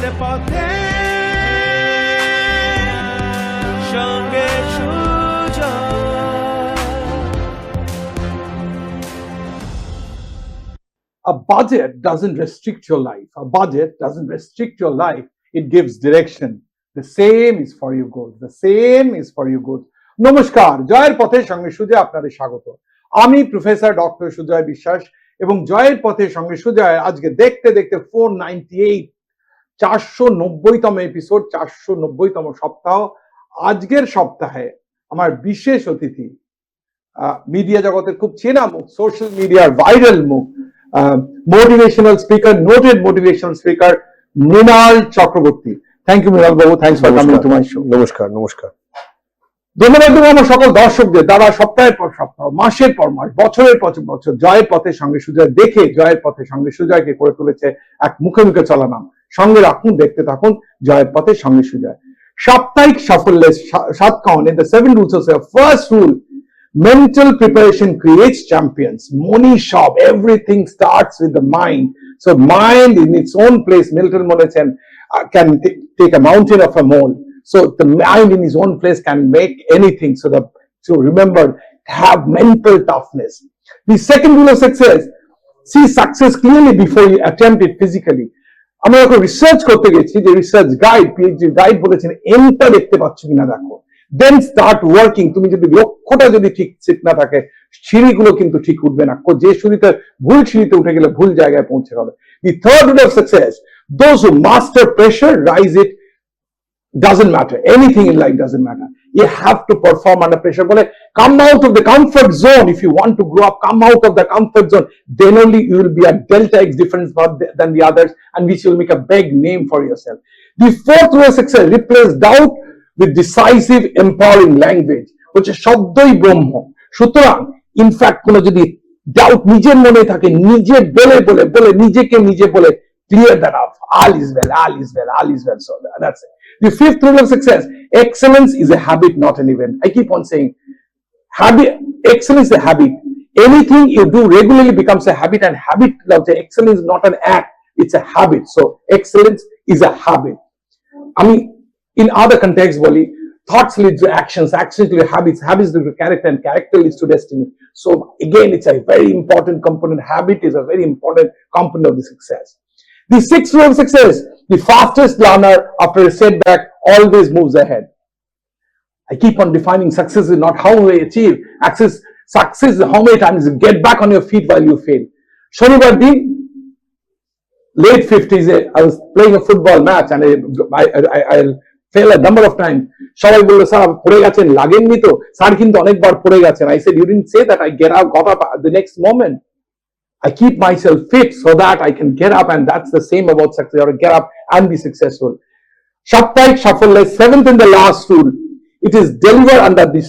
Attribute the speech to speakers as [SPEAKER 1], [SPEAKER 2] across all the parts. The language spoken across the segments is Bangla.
[SPEAKER 1] জয়ের পথে সঙ্গে Sujoy.
[SPEAKER 2] A budget doesn't restrict your life. A budget doesn't restrict your life. It gives direction. The same is for your goals. The same is for your goals. নমস্কার, জয়ের পথের সঙ্গে সুজয় আপনাদের স্বাগত। আমি প্রফেসর ডক্টর সুজয় বিশ্বাস এবং জয়ের পথের সঙ্গে সুজয় আজকে দেখতে দেখতে 498 490তম এপিসোড, 490তম সপ্তাহ। আজকের সপ্তাহে আমার বিশেষ অতিথি, মিডিয়া জগতের খুব চেনা মুখ, সোশ্যাল মিডিয়ার ভাইরাল মুখ, motivational speaker, noted motivational speaker, Mrinal Chakraborty. Thank you Mrinal babu, thanks for coming to my show.
[SPEAKER 3] নমস্কার। নমস্কার।
[SPEAKER 2] ধন্যবাদ দেবো আমার সকল দর্শকদের, তারা সপ্তাহের পর সপ্তাহ, মাসের পর মাস, বছরের পর বছর জয়ের পথের সঙ্গে সুজয় দেখে জয়ের পথের সঙ্গে সুজয়কে করে তুলেছে এক মুখে মুখে চলা নাম। সঙ্গে রাখুন, দেখতে থাকুন জয়ের পথের সঙ্গে সুজয়। সাপ্তাহিক সাফল্যের 7 কারণ, in the 7 rules of success. First rule, mental preparation creates champions. Money shop, everything starts with the mind. So mind in its own place, Milton Monachan can take a mountain of a mole. So the mind in his own place can make anything. So remember, have mental toughness. The second rule of success, see success clearly before you attempt it physically. আমরা যখন রিসার্চ করতে গেছি, যে রিসার্চ গাইড, পিএইচডি গাইড বলেছেন এমটা দেখতে পাচ্ছ কিনা দেখো, দেন স্টার্ট ওয়ার্কিং। তুমি যদি লক্ষ্যটা যদি ঠিক না থাকে, সিঁড়িগুলো কিন্তু ঠিক উঠবে না। যে সিঁড়িতে ভুল সিঁড়িতে উঠে গেলে ভুল জায়গায় পৌঁছে যাবে। The third rule of success, those who master pressure rise it. Doesn't matter. Anything in life doesn't matter. You have to perform under pressure. Come out of the comfort zone. If you want to grow up, come out of the comfort zone. Then only you will be a delta X difference than the others, and which will make a big name for yourself. The fourth rule of success, replace doubt with decisive empowering language, which is শব্দই ব্রহ্ম। সুতরাং ইনফ্যাক্ট কোন যদি ডাউট নিজের মনে থাকে, নিজে বলে বলে বলে নিজেকে নিজে বলে clear that up. All is well, all is well, all is well. So that's it. The fifth rule of success, excellence is a habit, not an event. I keep on saying, excellence is a habit. Anything you do regularly becomes a habit, and habit of the excellence is not an act, it's a habit. So excellence is a habit. I mean, in other contexts, Wally, thoughts lead to actions, actions lead to habits, habits lead to character, and character leads to destiny. So again, it's a very important component. Habit is a very important component of the success. The sixth rule of success, the fastest learner after a setback always moves ahead. I keep on defining success is not how we achieve. Success is how many times you get back on your feet while you fail. Shonibar din, late 50s, I was playing a football match and I failed a number of times. সবাই বললো, স্যার পড়ে গেছেন, লাগেননি তো? স্যার কিন্তু অনেকবার পড়ে গেছেন। I said, you didn't say that. I got up at the next moment. I keep myself fit so that I can get up, and that's the same about success. You have to get up and be successful. Sappahik Saffalya, 7th and the last rule. It is deliver under this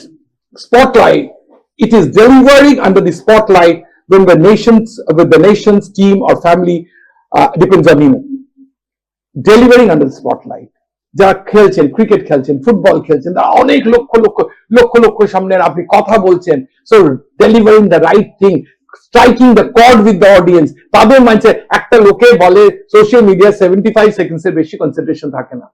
[SPEAKER 2] spotlight. It is delivering under the spotlight when the nation's team or family depends on you. Delivering under the spotlight. যারা খেলছেন, ক্রিকেট খেলছেন, ফুটবল খেলছেন, তারা অনেক লক্ষ সামনে আপনি কথা বলছেন। So delivering the right thing, striking the chord with the audience. তাদের মানছে একটা লোকে বলে সোশ্যাল মিডিয়া 75 সেকেন্ডস এর বেশি কনসেন্ট্রেশন থাকে না।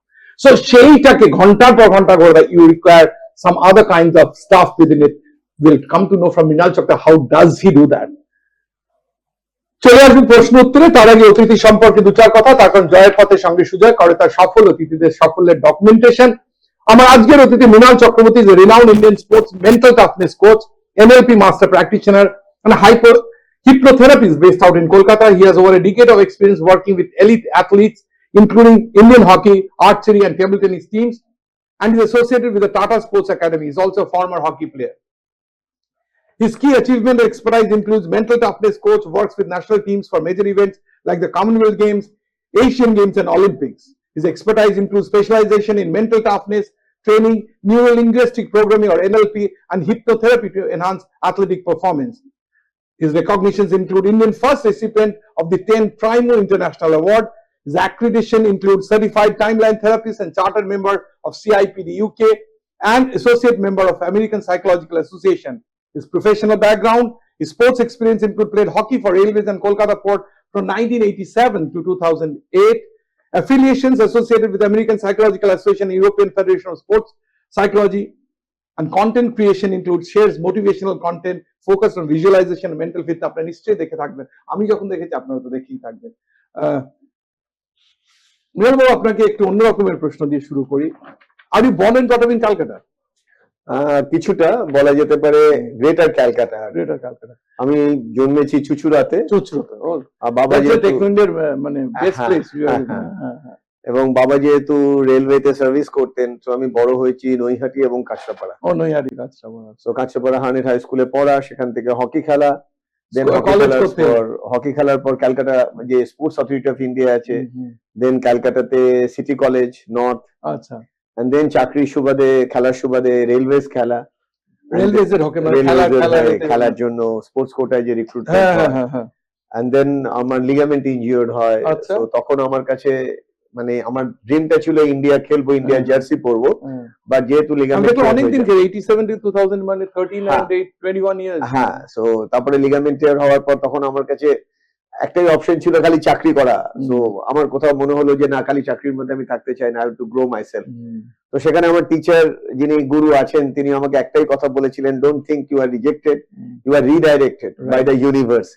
[SPEAKER 2] সো সেইটাকে ঘন্টার পর ঘন্টা করে, you require some other kinds of stuff within it. Will come to know from Mrinal Chakra how does he do that. চলে আসবো প্রশ্ন উত্তরে। তার আগে অতিথি সম্পর্কে 2-4 কথা, তার কারণ জয়ের পথের সঙ্গে সুজয় করে তার সফল অতিথিদের সাফল্যের ডকুমেন্টেশন। আমার আজকের অতিথি Mrinal Chakraborty, renowned Indian sports mental toughness coach, NLP master practitioner, and a hypnotherapist based out in Kolkata. He has over a decade of experience working with elite athletes, including Indian hockey, archery, and table tennis teams, and is associated with the Tata Sports Academy. He is also a former hockey player. His key achievement and expertise includes mental toughness coach, works with national teams for major events like the Commonwealth Games, Asian Games, and Olympics. His expertise includes specialization in mental toughness training, neuro-linguistic programming or NLP, and hypnotherapy to enhance athletic performance. His recognitions include Indian first recipient of the 10th Primo International Award. His accreditation includes certified timeline therapist and chartered member of CIPD UK and associate member of American Psychological Association. His professional background, his sports experience include played hockey for Railways and Kolkata Port from 1987 to 2008, affiliations associated with American Psychological Association, European Federation of Sports Psychology, and content creation includes shares motivational content focused on visualization and mental fitness. আপনারা নিশ্চয়ই দেখে থাকবেন, আমি যখন দেখেছি আপনারা তো দেখেই থাকবেন। মৃণাল বাবু, আপনাকে একটু অন্য রকমের প্রশ্ন দিয়ে শুরু করি। Are you born and brought up in Calcutta?
[SPEAKER 3] কিছুটা বলা যেতে পারে গ্রেটার ক্যালকাটা।
[SPEAKER 2] গ্রেটার ক্যালকাটা।
[SPEAKER 3] আমি জন্মেছি চুচুড়াতে।
[SPEAKER 2] চুচুড়াতে।
[SPEAKER 3] আর বাবা যেহেতু
[SPEAKER 2] টেকনোইন্ডের মানে বেস্ট প্লেস।
[SPEAKER 3] এবং বাবা যেহেতু রেলওয়েতে সার্ভিস করতেন, তো আমি বড় হয়েছি নৈহাটি এবং কাঁচরাপাড়া।
[SPEAKER 2] ও নৈহাটি, কাঁচরাপাড়া।
[SPEAKER 3] তো কাঁচরাপাড়া হার্নেট হাই স্কুলে পড়া, সেখান থেকে হকি খেলা, দেন হকি খেলার পর ক্যালকাটা যে স্পোর্টস অথরিটি অফ ইন্ডিয়া আছে, দেন ক্যালকাটাতে সিটি কলেজ নর্থ।
[SPEAKER 2] আচ্ছা।
[SPEAKER 3] এন্ড দেন চাকরির সুবাদে, খেলার সুবাদে রেলওয়েজ খেলা,
[SPEAKER 2] রেলওয়েজের হকি
[SPEAKER 3] খেলার জন্য স্পোর্টস কোটায় যে রিক্রুটমেন্ট হয়, এন্ড দেন আমার লিগামেন্ট ইনজিওর্ড হয়। তো তখন আমার কাছে মানে আমার ড্রিমটা ছিল ইন্ডিয়া খেলবো, ইন্ডিয়া জার্সি পরবো, বাট যেহেতু লিগামেন্ট
[SPEAKER 2] অনেকদিন খেলে 87 থেকে 2000 মানে 13 and 21 ইয়ার্স।
[SPEAKER 3] হ্যাঁ, সো তারপরে লিগামেন্ট টিয়ার হওয়ার পর তখন আমার কাছে একটাই অপশন ছিল, খালি চাকরি করা। সো আমার কোথাও মনে হলো যে না, খালি চাকরির মধ্যে আমি থাকতে চাই না, I have to grow myself. তো সেখানে আমার টিচার যিনি গুরু আছেন, তিনি আমাকে একটাই কথা বলেছিলেন, don't think you are rejected, you are redirected by the universe.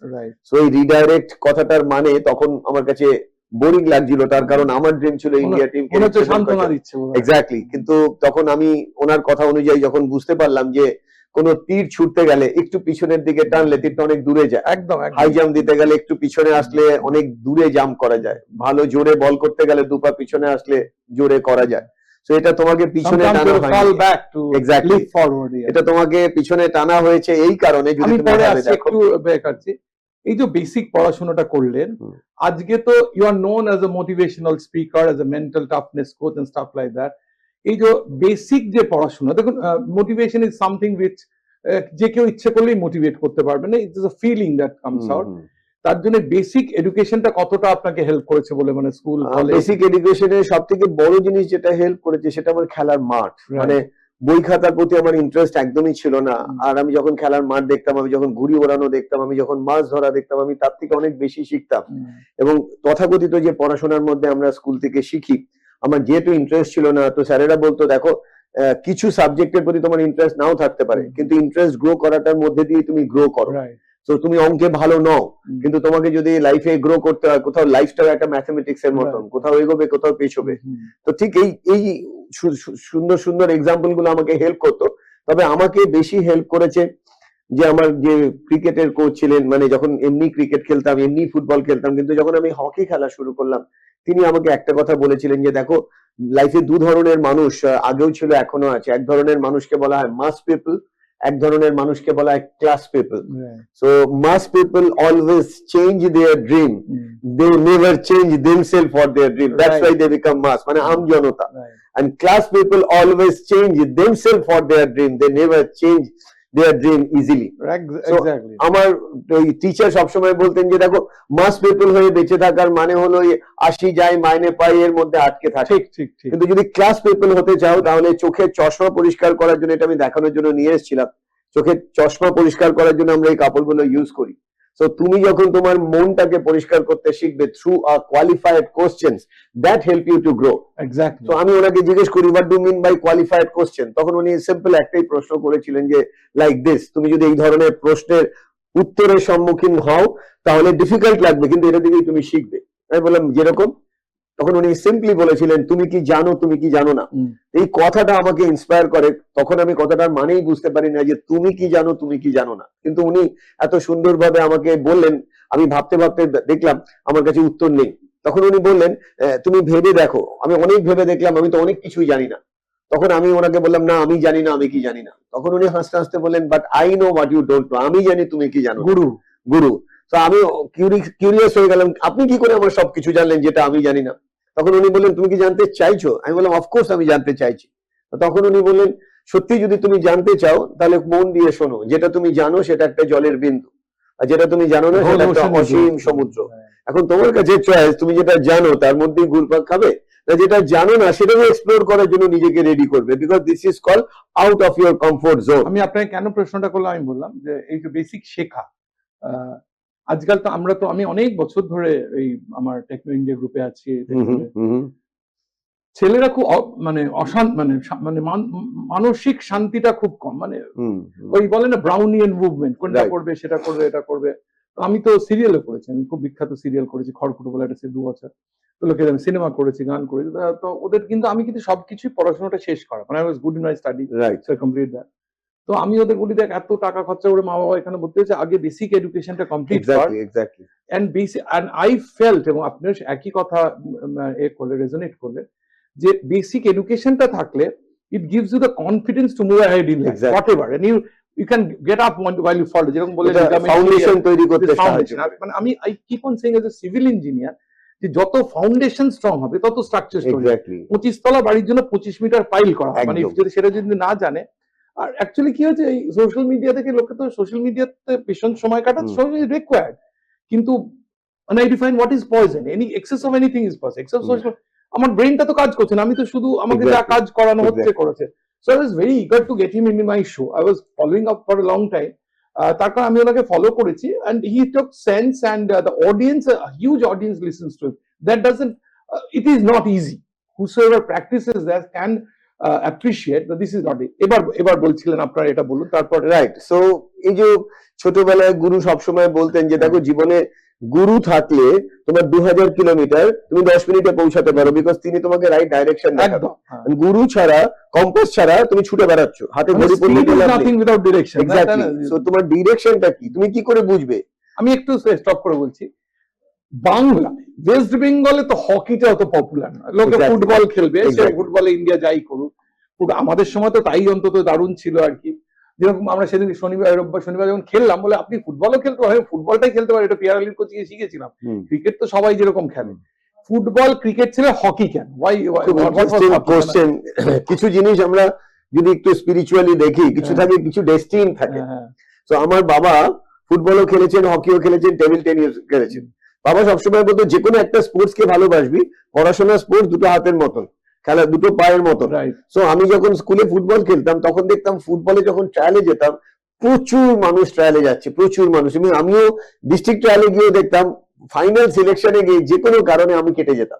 [SPEAKER 3] So এই রিডাইরেক্ট কথাটার মানে তখন আমার কাছে বোরিং লাগছিল, তার কারণ আমার ড্রিম ছিল ইন্ডিয়া টিমকে
[SPEAKER 2] সান্ত্বনা দিচ্ছে।
[SPEAKER 3] এক্স্যাক্টলি। কিন্তু তখন আমি ওনার কথা অনুযায়ী যখন বুঝতে পারলাম যে কোন তীর ছুটতে গেলে একটু পিছনের দিকে টানলে তীরটা অনেক দূরে যায়,
[SPEAKER 2] একদম
[SPEAKER 3] হাই জাম্প দিতে গেলে একটু পিছনে আসলে অনেক দূরে জাম্প করা যায়, ভালো জোরে বল করতে গেলে দুপা পিছনে আসলে জোরে করা যায়। তো এটা তোমাকে পিছনে টানা হয়নি, এক্স্যাক্টলি এটা তোমাকে পিছনে টানা হয়েছে এই কারণে। যদি তুমি
[SPEAKER 2] একটু বেকারছি, এই যে বেসিক পড়াশোনাটা করলেন, আজকে তো you are known as a motivational speaker, as a mental toughness coach and stuff like that. এই যে বেসিক যে পড়াশোনা, দেখুন মোটিভেশন ইজ সামথিং উইচ যে কেউ ইচ্ছে করলেই মোটিভেট করতে পারবে না, it's a feeling that comes out. তার জন্য বেসিক এডুকেশনটা কতটা আপনাকে হেল্প করেছে বলে মানে স্কুল কলেজ?
[SPEAKER 3] বেসিক এডুকেশনের সবথেকে বড় জিনিস যেটা হেল্প করেছে সেটা আমার খেলার মাঠ। মানে বই খাতার প্রতি আমার ইন্টারেস্ট একদমই ছিল না, আর আমি যখন খেলার মাঠ দেখতাম, আমি যখন ঘুড়ি ওড়ানো দেখতাম, আমি যখন মাছ ধরা দেখতাম, আমি তার থেকে অনেক বেশি শিখতাম। এবং তথাকথিত যে পড়াশোনার মধ্যে আমরা স্কুল থেকে শিখি, আমার যেহেতু ইন্টারেস্ট ছিল না, তো স্যারেরা বলতো দেখো কিছু সাবজেক্টের প্রতি তোমার ইন্টারেস্ট নাও থাকতে পারে, কিন্তু ইন্টারেস্ট গ্রো করাটার মধ্যে দিয়ে তুমি গ্রো করো। তো তুমি অঙ্কে ভালো নও, কিন্তু তোমাকে যদি লাইফে গ্রো করতে হয়, কোথাও লাইফটাও একটা ম্যাথমেটিক্স এর মতন, কোথাও এগোবে কোথাও পেছবে। তো ঠিক এই সুন্দর সুন্দর এক্সাম্পল গুলো আমাকে হেল্প করতো। তবে আমাকে বেশি হেল্প করেছে যে আমার যে ক্রিকেটের কোচ ছিলেন, মানে যখন এমনি ক্রিকেট খেলতাম, এমনি ফুটবল খেলতাম, কিন্তু যখন আমি হকি খেলা শুরু করলাম, তিনি আমাকে একটা কথা বলেছিলেন যে দেখো, লাইফে দু ধরনের মানুষ আগেও ছিল, এখনো আছে। এক ধরনের মানুষকে বলা হয় মাস পিপল, এক ধরনের মানুষকে বলা হয় class people. So mass people always change their dream, they never change themselves for their dream, that's why they become mass, মানে আম জনতা। And class people always change themselves for their dream, they never change their dream easily.
[SPEAKER 2] Exactly.
[SPEAKER 3] আমার টিচার সবসময় বলতেন যে দেখো, মাস পিপল হয়ে বেঁচে থাকার মানে হলো আসি যাই মাইনে পাই এর মধ্যে আটকে থাকে। কিন্তু যদি ক্লাস পিপল হতে চাও, তাহলে চোখের চশমা পরিষ্কার করার জন্য, এটা আমি দেখানোর জন্য নিয়ে এসেছিলাম, চোখের চশমা পরিষ্কার করার জন্য আমরা এই কাপড়গুলো ইউজ করি। So তুমি যখন তোমার মনটাকে পরিষ্কার করতে শিখবে through a qualified questions, that help you to grow.
[SPEAKER 2] Exactly.
[SPEAKER 3] তো আমি ওনাকে জিজ্ঞেস করি what do mean by qualified question, তখন উনি সিম্পল একটাই প্রশ্ন করেছিলেন যে লাইক দিস, তুমি যদি এই ধরনের প্রশ্নের উত্তরের সম্মুখীন হও তাহলে ডিফিকাল্ট লাগবে, কিন্তু এটা দিকেই তুমি শিখবে। আমি বললাম যেরকম, তখন উনি সিম্পলি বলেছিলেন তুমি কি জানো, তুমি কি জানো না। এই কথাটা আমাকে ইন্সপায়ার করে। তখন আমি কথাটার মানেই বুঝতে পারি না যে তুমি কি জানো, তুমি কি জানো না, কিন্তু উনি এত সুন্দরভাবে আমাকে বললেন, আমি ভাবতে ভাবতে দেখলাম আমার কাছে উত্তর নেই। তখন উনি বললেন তুমি ভেবে দেখো। আমি অনেক ভেবে দেখলাম, আমি তো অনেক কিছুই জানি না। তখন আমি ওনাকে বললাম না, আমি জানি না, আমি কি জানি না। তখন উনি হাসতে হাসতে বললেন but I know what you don't know, আমি জানি তুমি কি জানো। গুরু। তো আমি কিউরিয়াস হয়ে গেলাম, আপনি কি করে আমার সবকিছু জানলেন যেটা আমি জানি না। তখন উনি বললেন তুমি কি জানতে চাইছো? আমি বললাম অফকোর্স আমি জানতে চাইছি। তখন উনি বললেন সত্যি যদি তুমি জানতে চাও তাহলে মন দিয়ে শোনো, যেটা তুমি জানো সেটা একটা জলের বিন্দু, আর যেটা তুমি জানো না সেটা একটা অসীম সমুদ্র। এখন তোমার কাছে চয়েস, তুমি যেটা জানো তার মধ্যেই ঘুরপাক খাবে, না যেটা জানো না সেটাকে এক্সপ্লোর করার জন্য নিজেকে রেডি করবে, because this is call out of your comfort zone.
[SPEAKER 2] আমি আপনাকে কেন প্রশ্নটা করলাম, আমি বললাম যে এই যে বেসিক শেখা, আজকাল তো আমি অনেক বছর ধরে এই আমার টেকনো ইন্ডিয়া গ্রুপে আছি। ছেলেরা খুব মানে মানে মানসিক শান্তিটা খুব কম, মানে ওই বলে না ব্রাউনিয়ান মুভমেন্ট, কোনটা করবে সেটা করবে এটা করবে। আমি তো সিরিয়ালে করেছি, আমি খুব বিখ্যাত সিরিয়াল করেছি, খড়কুটো বলে একটা 2 বছর। তো লোকে আমি সিনেমা করেছি, গান করেছি। তো ওদের কিন্তু আমি কিন্তু সবকিছু পড়াশোনাটা শেষ করা, মানে I was good in my study, so I complete that. তো আমি ওদের বলি, দেখ এত টাকা খরচা করে মা বাবা এখানে ভর্তি হয়েছে, আগে বেসিক এডুকেশনটা কমপ্লিট কর। এন্ড আই ফেল্ট, এবং আপনি একই কথা এ করলে রেজোনেট করলে, যে বেসিক এডুকেশনটা থাকলে it gives you the confidence to move ahead in life, whatever, and you can get up while you fall, যেরকম বলে
[SPEAKER 3] ফাউন্ডেশন তৈরি করতে সাহায্য করে।
[SPEAKER 2] মানে আমি I keep on saying as a civil engineer, যে যত ফাউন্ডেশন স্ট্রং হবে তত স্ট্রাকচার স্ট্রং। 25 তলা বাড়ির জন্য 25 মিটার পাইল করা হয়, মানে যদি সেটা যদি না জানে। আর অ্যাকচুয়ালি কি হচ্ছে, এই সোশ্যাল মিডিয়া থেকে লোকে তো সোশ্যাল মিডিয়াতে ভীষণ সময় কাটাতে, সো ইজ রিকোয়ার্ড, কিন্তু মানে I define what is poison, any access of anything is poison, access of social. আমার ব্রেনটা তো কাজ করছে না, আমি তো শুধু আমাকে যা কাজ করানো হচ্ছে করেছে। So I was very eager to get him in my show. I was following up for a long time. তারপর আমি ওনাকে ফলো করেছি, and he took sense, and the audience, a huge audience listens to him. That doesn't, it is not easy. Whosoever practices that can appreciate that this is not it. এবার বলছিলেন আপনারা, এটা বলুন তারপর।
[SPEAKER 3] রাইট। সো এই যে ছোটবেলায় গুরু সবসময় বলতেন যে দেখো, জীবনে গুরু থাকলে তোমার 2000 কিলোমিটার তুমি 10 মিনিটে পৌঁছাতে পারো, বিকজ তিনি তোমাকে রাইট ডাইরেকশন দেখাবে। গুরু ছাড়া, কম্পাস ছাড়া তুমি ছুটে বেড়াচ্ছ, হাতে ঘড়ি পড়লে তোমার ডিরেকশনটা কি, তুমি কি করে বুঝবে?
[SPEAKER 2] আমি একটু স্টপ করে বলছি, বাংলা ওয়েস্ট বেঙ্গলে তো হকিটা অত পপুলার না, লোকে ফুটবল খেলবে, ফুটবলে ইন্ডিয়া যাই করুক, আমাদের সময় তো তাই অন্তত দারুণ ছিল আর কি। যেরকম আমরা সেদিন শনিবার যখন খেললাম, বলে আপনি ফুটবলও খেলতে পারেন, ফুটবলটাই খেলতে পারেন, এটা পিয়ার আলীর কোচিং এ শিখেছিলাম। ক্রিকেট তো সবাই যেরকম খেলে, ফুটবল ক্রিকেট ছেড়ে হকি কেন?
[SPEAKER 3] কোশ্চেন। কিছু জিনিস আমরা যদি একটু স্পিরিচুয়ালি দেখি, কিছু থাকে, কিছু ডেস্টিন থাকে। তো আমার বাবা ফুটবলও খেলেছেন, হকিও খেলেছেন, টেবিল টেনিস খেলেছেন। বাবা সবসময় বলতো, যে কোনো একটা স্পোর্টস কে ভালোবাসবি, পড়াশোনা স্পোর্টস দুটো হাতের মতন, খেলা দুটো পায়ের মতন। সো আমি যখন স্কুলে ফুটবল খেলতাম, তখন দেখতাম ফুটবলে যখন ট্রায়ালে যেতাম, প্রচুর মানুষ ট্রায়ালে যাচ্ছে, প্রচুর মানুষ। এবং আমিও ডিস্ট্রিক্ট ট্রায়ালে গিয়ে দেখতাম, ফাইনাল সিলেকশনে গিয়ে যে কোনো কারণে আমি কেটে যেতাম।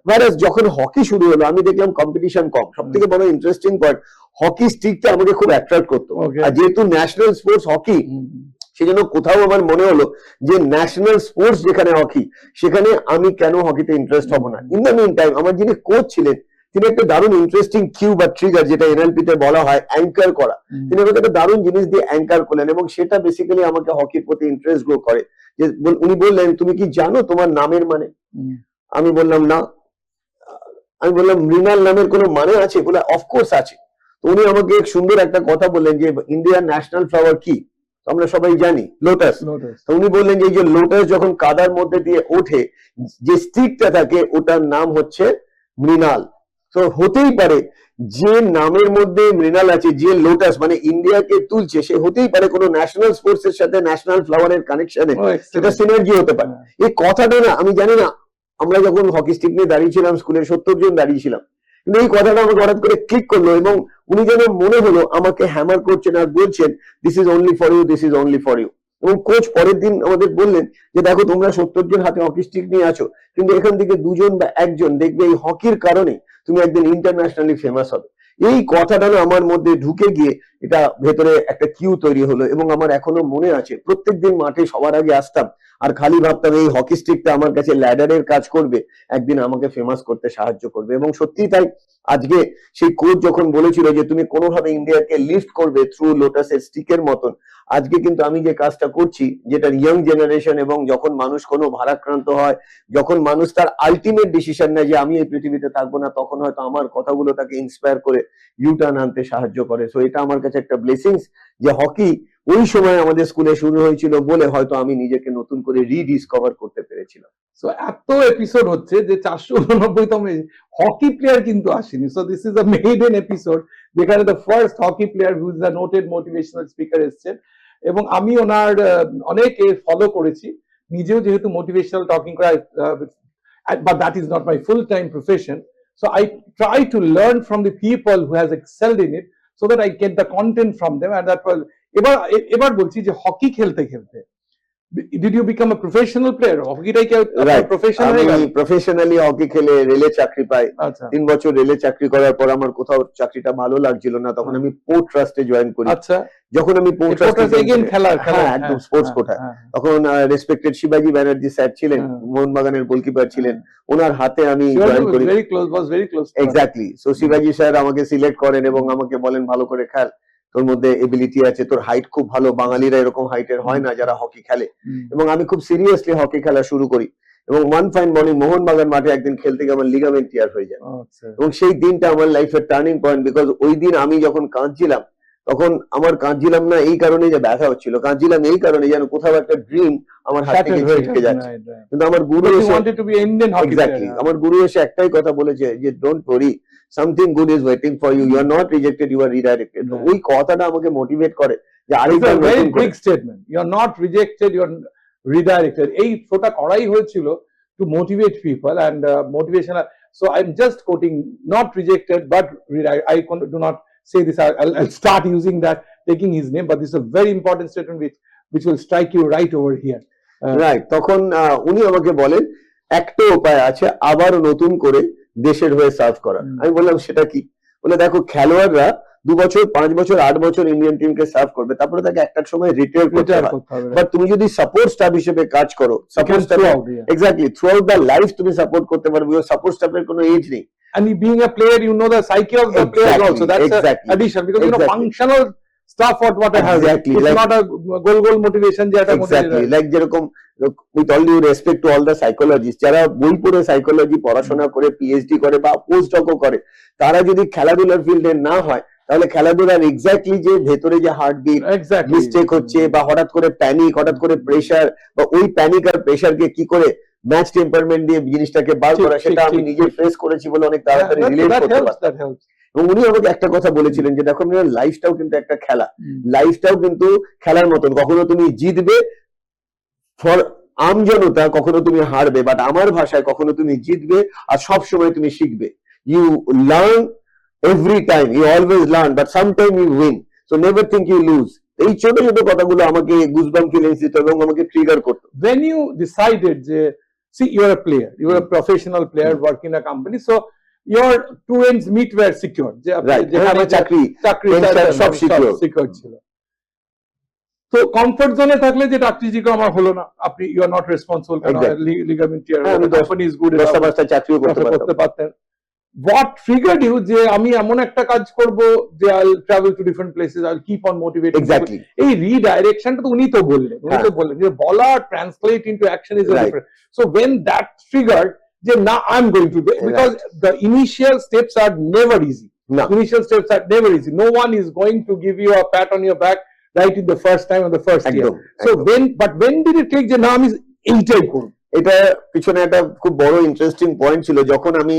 [SPEAKER 3] ভাইরাস যখন হকি শুরু হলো, আমি দেখলাম কম্পিটিশন কম। সব থেকে বড় ইন্টারেস্টিং পয়েন্ট, হকি স্টিকটা আমাকে খুব অ্যাট্রাক্ট করতো। আর যেহেতু ন্যাশনাল স্পোর্টস হকি, সেজন্য কোথাও আমার মনে হলো যে ন্যাশনাল স্পোর্টস যেখানে হকি, সেখানে আমি কেন হকিতে ইন্টারেস্ট হবো না। ইন দ্য মিন টাইম আমার যিনি কোচ ছিলেন, তিনি একটা দারুণ ইন্টারেস্টিং কিউ বা ট্রিগার, যেটা এনএলপি তে বলা হয় অ্যাঙ্কার করা, তিনি আমাকে একটা দারুণ জিনিস দিয়ে অ্যাঙ্কার করলেন, এবং সেটা বেসিক্যালি আমাকে হকির প্রতি ইন্টারেস্ট গ্রো করে। যে উনি বললেন, তুমি কি জানো তোমার নামের মানে? আমি বললাম না। আমি বললাম, মৃণাল নামের কোনো মানে আছে? বলে অফকোর্স আছে। তো উনি আমাকে সুন্দর একটা কথা বললেন যে ইন্ডিয়ার ন্যাশনাল ফ্লাওয়ার কি? আমরা সবাই জানি লোটাস। তো উনি বললেন যে এই যে লোটাস যখন কাদার মধ্যে দিয়ে ওঠে, যে স্টিকটা থাকে, ওটার নাম হচ্ছে মৃণাল। তো হতেই পারে যে নামের মধ্যে মৃণাল আছে, যে লোটাস মানে ইন্ডিয়াকে তুলছে, সে হতেই পারে কোনো ন্যাশনাল স্পোর্টস এর সাথে ন্যাশনাল ফ্লাওয়ারের কানেকশনে সেটা সিনার্জি হতে পারে। এই কথাটা না, আমি জানি না, আমরা যখন হকি স্টিক নিয়ে দাঁড়িয়েছিলাম স্কুলে, 70 জন দাঁড়িয়েছিলাম, কিন্তু এই কথাটা আমাকে হঠাৎ করে ক্লিক করলো, এবং উনি যেন মনে হলো আমাকে হ্যামার করছেন আর বলছেন, this is only for you, this is only for you. এবং কোচ পরের দিন আমাদের বললেন যে দেখো, তোমরা 70 জন হাতে হকি স্টিক নিয়ে আছো, কিন্তু এখান থেকে 2 জন বা 1 জন দেখবে এই হকির কারণে তুমি একদিন ইন্টারন্যাশনালি ফেমাস হবে। এই কথাটা না আমার মধ্যে ঢুকে গিয়ে এটা ভেতরে একটা কিউ তৈরি হলো, এবং আমার এখনো মনে আছে প্রত্যেকদিন মাঠে সবার আগে আসতাম আর খালি ভাবতাম এই হকি স্টিকটা আমার কাছে ল্যাডারের কাজ করবে, একদিন আমাকে ফেমাস করতে সাহায্য করবে। এবং সত্যি তাই, আজকে সেই কোচ যখন বলেছিল যে তুমি কোনোভাবে ইন্ডিয়াকে লিফট করবে থ্রু লোটাসের স্টিকের মতন, আজকে কিন্তু আমি যে কাজটা করছি, যেটা ইয়াং জেনারেশন, এবং যখন মানুষ কোনো ভারাক্রান্ত হয়, যখন মানুষ তার আলটিমেট ডিসিশন নেয় যে আমি এই পৃথিবীতে থাকবো না, তখন হয়তো আমার কথাগুলো তাকে ইন্সপায়ার করে ইউটার্ন আনতে সাহায্য করে। সো এটা আমার কাছে একটা ব্লেসিংস যে হকি ওই সময় আমাদের স্কুলে শুরু হয়েছিল বলে হয়তো আমি নিজেকে নতুন করে রিডিসকভার করতে পেরেছিলাম।
[SPEAKER 2] সো এত এপিসোড হচ্ছে যে 489তম হকি প্লেয়ার কিন্তু আসেনি। So this is a maiden episode, যেখানে the first hockey player who is the noted motivational speaker এসেছেন, এবং আমি ওনার অনেকে ফলো করেছি, নিজেও যেহেতু মোটিভেশনাল টকিং করা, but that is not my full-time profession. So I try to learn from the people who has excelled in it, so that I get the content from them, and that was এবার বলছি যে হকি খেলতে খেলতে Did you become a professional player? হকিটাই কি
[SPEAKER 3] রাইট,
[SPEAKER 2] প্রফেশনাল
[SPEAKER 3] আমি
[SPEAKER 2] হয়ে গেল?
[SPEAKER 3] প্রফেশনালি হকি খেলে রেলে চাকরি পাই।
[SPEAKER 2] আচ্ছা
[SPEAKER 3] 3 বছর রেলে চাকরি করার পর আমার কোথাও চাকরিটা ভালো লাগছিল না, তখন আমি পোর্ট ট্রাস্টে জয়েন করি।
[SPEAKER 2] আচ্ছা
[SPEAKER 3] যখন আমি পোর্ট ট্রাস্টে
[SPEAKER 2] এগেইন খেলার
[SPEAKER 3] হ্যাঁ একদম স্পোর্টস কোটা, তখন রেসপেক্টেড শিবাজি ব্যানার্জি স্যার ছিলেন, মোহনবাগানের গোলকিপার ছিলেন, ওনার হাতে আমি জয়েন করি।
[SPEAKER 2] Very close, was very close.
[SPEAKER 3] Exactly. So শিবাজি স্যার আমাকে সিলেক্ট করেন এবং আমাকে বলেন ভালো করে খেল, তোর মধ্যে এবিলিটি আছে, তোর হাইট খুব ভালো, বাঙালিরা এরকম হাইটের হয় না যারা হকি খেলে। এবং আমি খুব সিরিয়াসলি হকি খেলা শুরু করি এবং ওয়ান ফাইন মর্নিং মোহনবাগান মাঠে একদিন খেলতে গিয়ে আমার লিগামেন্ট টিয়ার হয়ে যায়। এবং সেই দিনটা আমার লাইফের টার্নিং পয়েন্ট, বিকজ ওই দিন আমি যখন কাঁদছিলাম, তখন আমার কাঁদছিলাম না এই কারণে যে ব্যথা হচ্ছিল, কাঁদছিলাম এই কারণে যেন কোথাও একটা ড্রিম আমার হাত থেকে ছিটকে যাচ্ছে। কিন্তু আমার গুরু এসে এক্স্যাক্টলি আমার গুরু এসে একটাই কথা বলেছে যে don't worry, something good is waiting for you, you are not rejected, you are redirected. ওই কথাটা আমাকে মোটিভেট করে যে আরেকবার
[SPEAKER 2] very big statement, you are not rejected, you are redirected. এই শোটা করাই হয়েছিল to motivate people and motivational. So I'm just quoting, not rejected, but I do not say this. I'll start using that, taking his name. But this is a very important statement which will strike you right over here.
[SPEAKER 3] Right, তখন উনি আমাকে বলেন একটা উপায় আছে আবার নতুন করে দেশের হয়ে সার্ভ করার। আমি বললাম সেটা কি? বলে দেখো খেলোয়াড়রা 2 বছর 5 বছর 8 বছর ইন্ডিয়ান টিমকে সার্ভ করবে, তারপরে তাকে একটা সময় রিটায়ার করতে হবে। বাট তুমি যদি সাপোর্ট স্টাফ হিসেবে কাজ করো, support staff exactly through out the life তুমি সাপোর্ট করতে পারবে। সাপোর্ট স্টাফের কোনো এজ নেই।
[SPEAKER 2] And being a player, you know the psyche of the player also. That's an addition, because you know functional stuff what I have.
[SPEAKER 3] Exactly.
[SPEAKER 2] It's not a goal motivation যে একটা
[SPEAKER 3] Exactly. Like যেরকম with all due respect to all the psychologists, যারা বই পড়ে সাইকোলজি পড়াশোনা করে পিএইচডি করে বা পোস্টডকও করে, তারা যদি খেলাধুলার ফিল্ডে না হয়, তাহলে খেলাধুলার এক্স্যাক্টলি যে ভেতরে যে হার্টবিট মিস্টেক হচ্ছে বা হঠাৎ করে প্যানিক, হঠাৎ করে প্রেসার, বা ওই প্যানিক আর প্রেসারকে কি করে ম্যাচ টেম্পারমেন্ট দিয়ে জিনিসটাকে বার করা, সেটা আমি নিজে ফেস করেছি বলে অনেক তাড়াতাড়ি রিলেট করতে পারতাম। এবং উনি আমাকে একটা কথা বলেছিলেন যে দেখো লাইফটাও কিন্তু একটা খেলা, লাইফটাও কিন্তু খেলার মতন, কখনো তুমি জিতবে ফর আমজনতা, কখনো তুমি হারবে, বাট আমার ভাষায় কখনো তুমি জিতবে আর সব সময় তুমি শিখবে। You learn every time, you always learn, but sometime you win, so never think you lose. এই ছোট ছোট কথাগুলো আমাকে গুজবাম্প ফিলিংস দিত এবং আমাকে ট্রিগার করতো।
[SPEAKER 2] When you decided যে see you're a player, you're a professional player working in a company, so your two ends meet were secured.
[SPEAKER 3] যেখানে চাকরি সব সিকিউর ছিল।
[SPEAKER 2] তো কমফর্ট জোনে থাকলে যে চাকরিটা আমার হলো না, আপনি you are not responsible, ligament tear, company is good,
[SPEAKER 3] 10টা চাকরিও করতে
[SPEAKER 2] পারতেন। What triggered you যে আমি এমন একটা কাজ করব যে I'll travel to different places, I'll keep on motivating?
[SPEAKER 3] Exactly.
[SPEAKER 2] এই রিডাইরেকশনটা তো উনি তো বললেন যে বলা translate into action is different. So when that triggered যে না I'm going to do, because the initial steps are never easy.
[SPEAKER 3] No.
[SPEAKER 2] Initial steps are never easy. No one is going to give you a pat on your back right in the first time or the first year. So when did it take যে না আমি এইটাই করব?
[SPEAKER 3] এটা পিছনে একটা খুব বড় ইন্টারেস্টিং পয়েন্ট ছিল। যখন আমি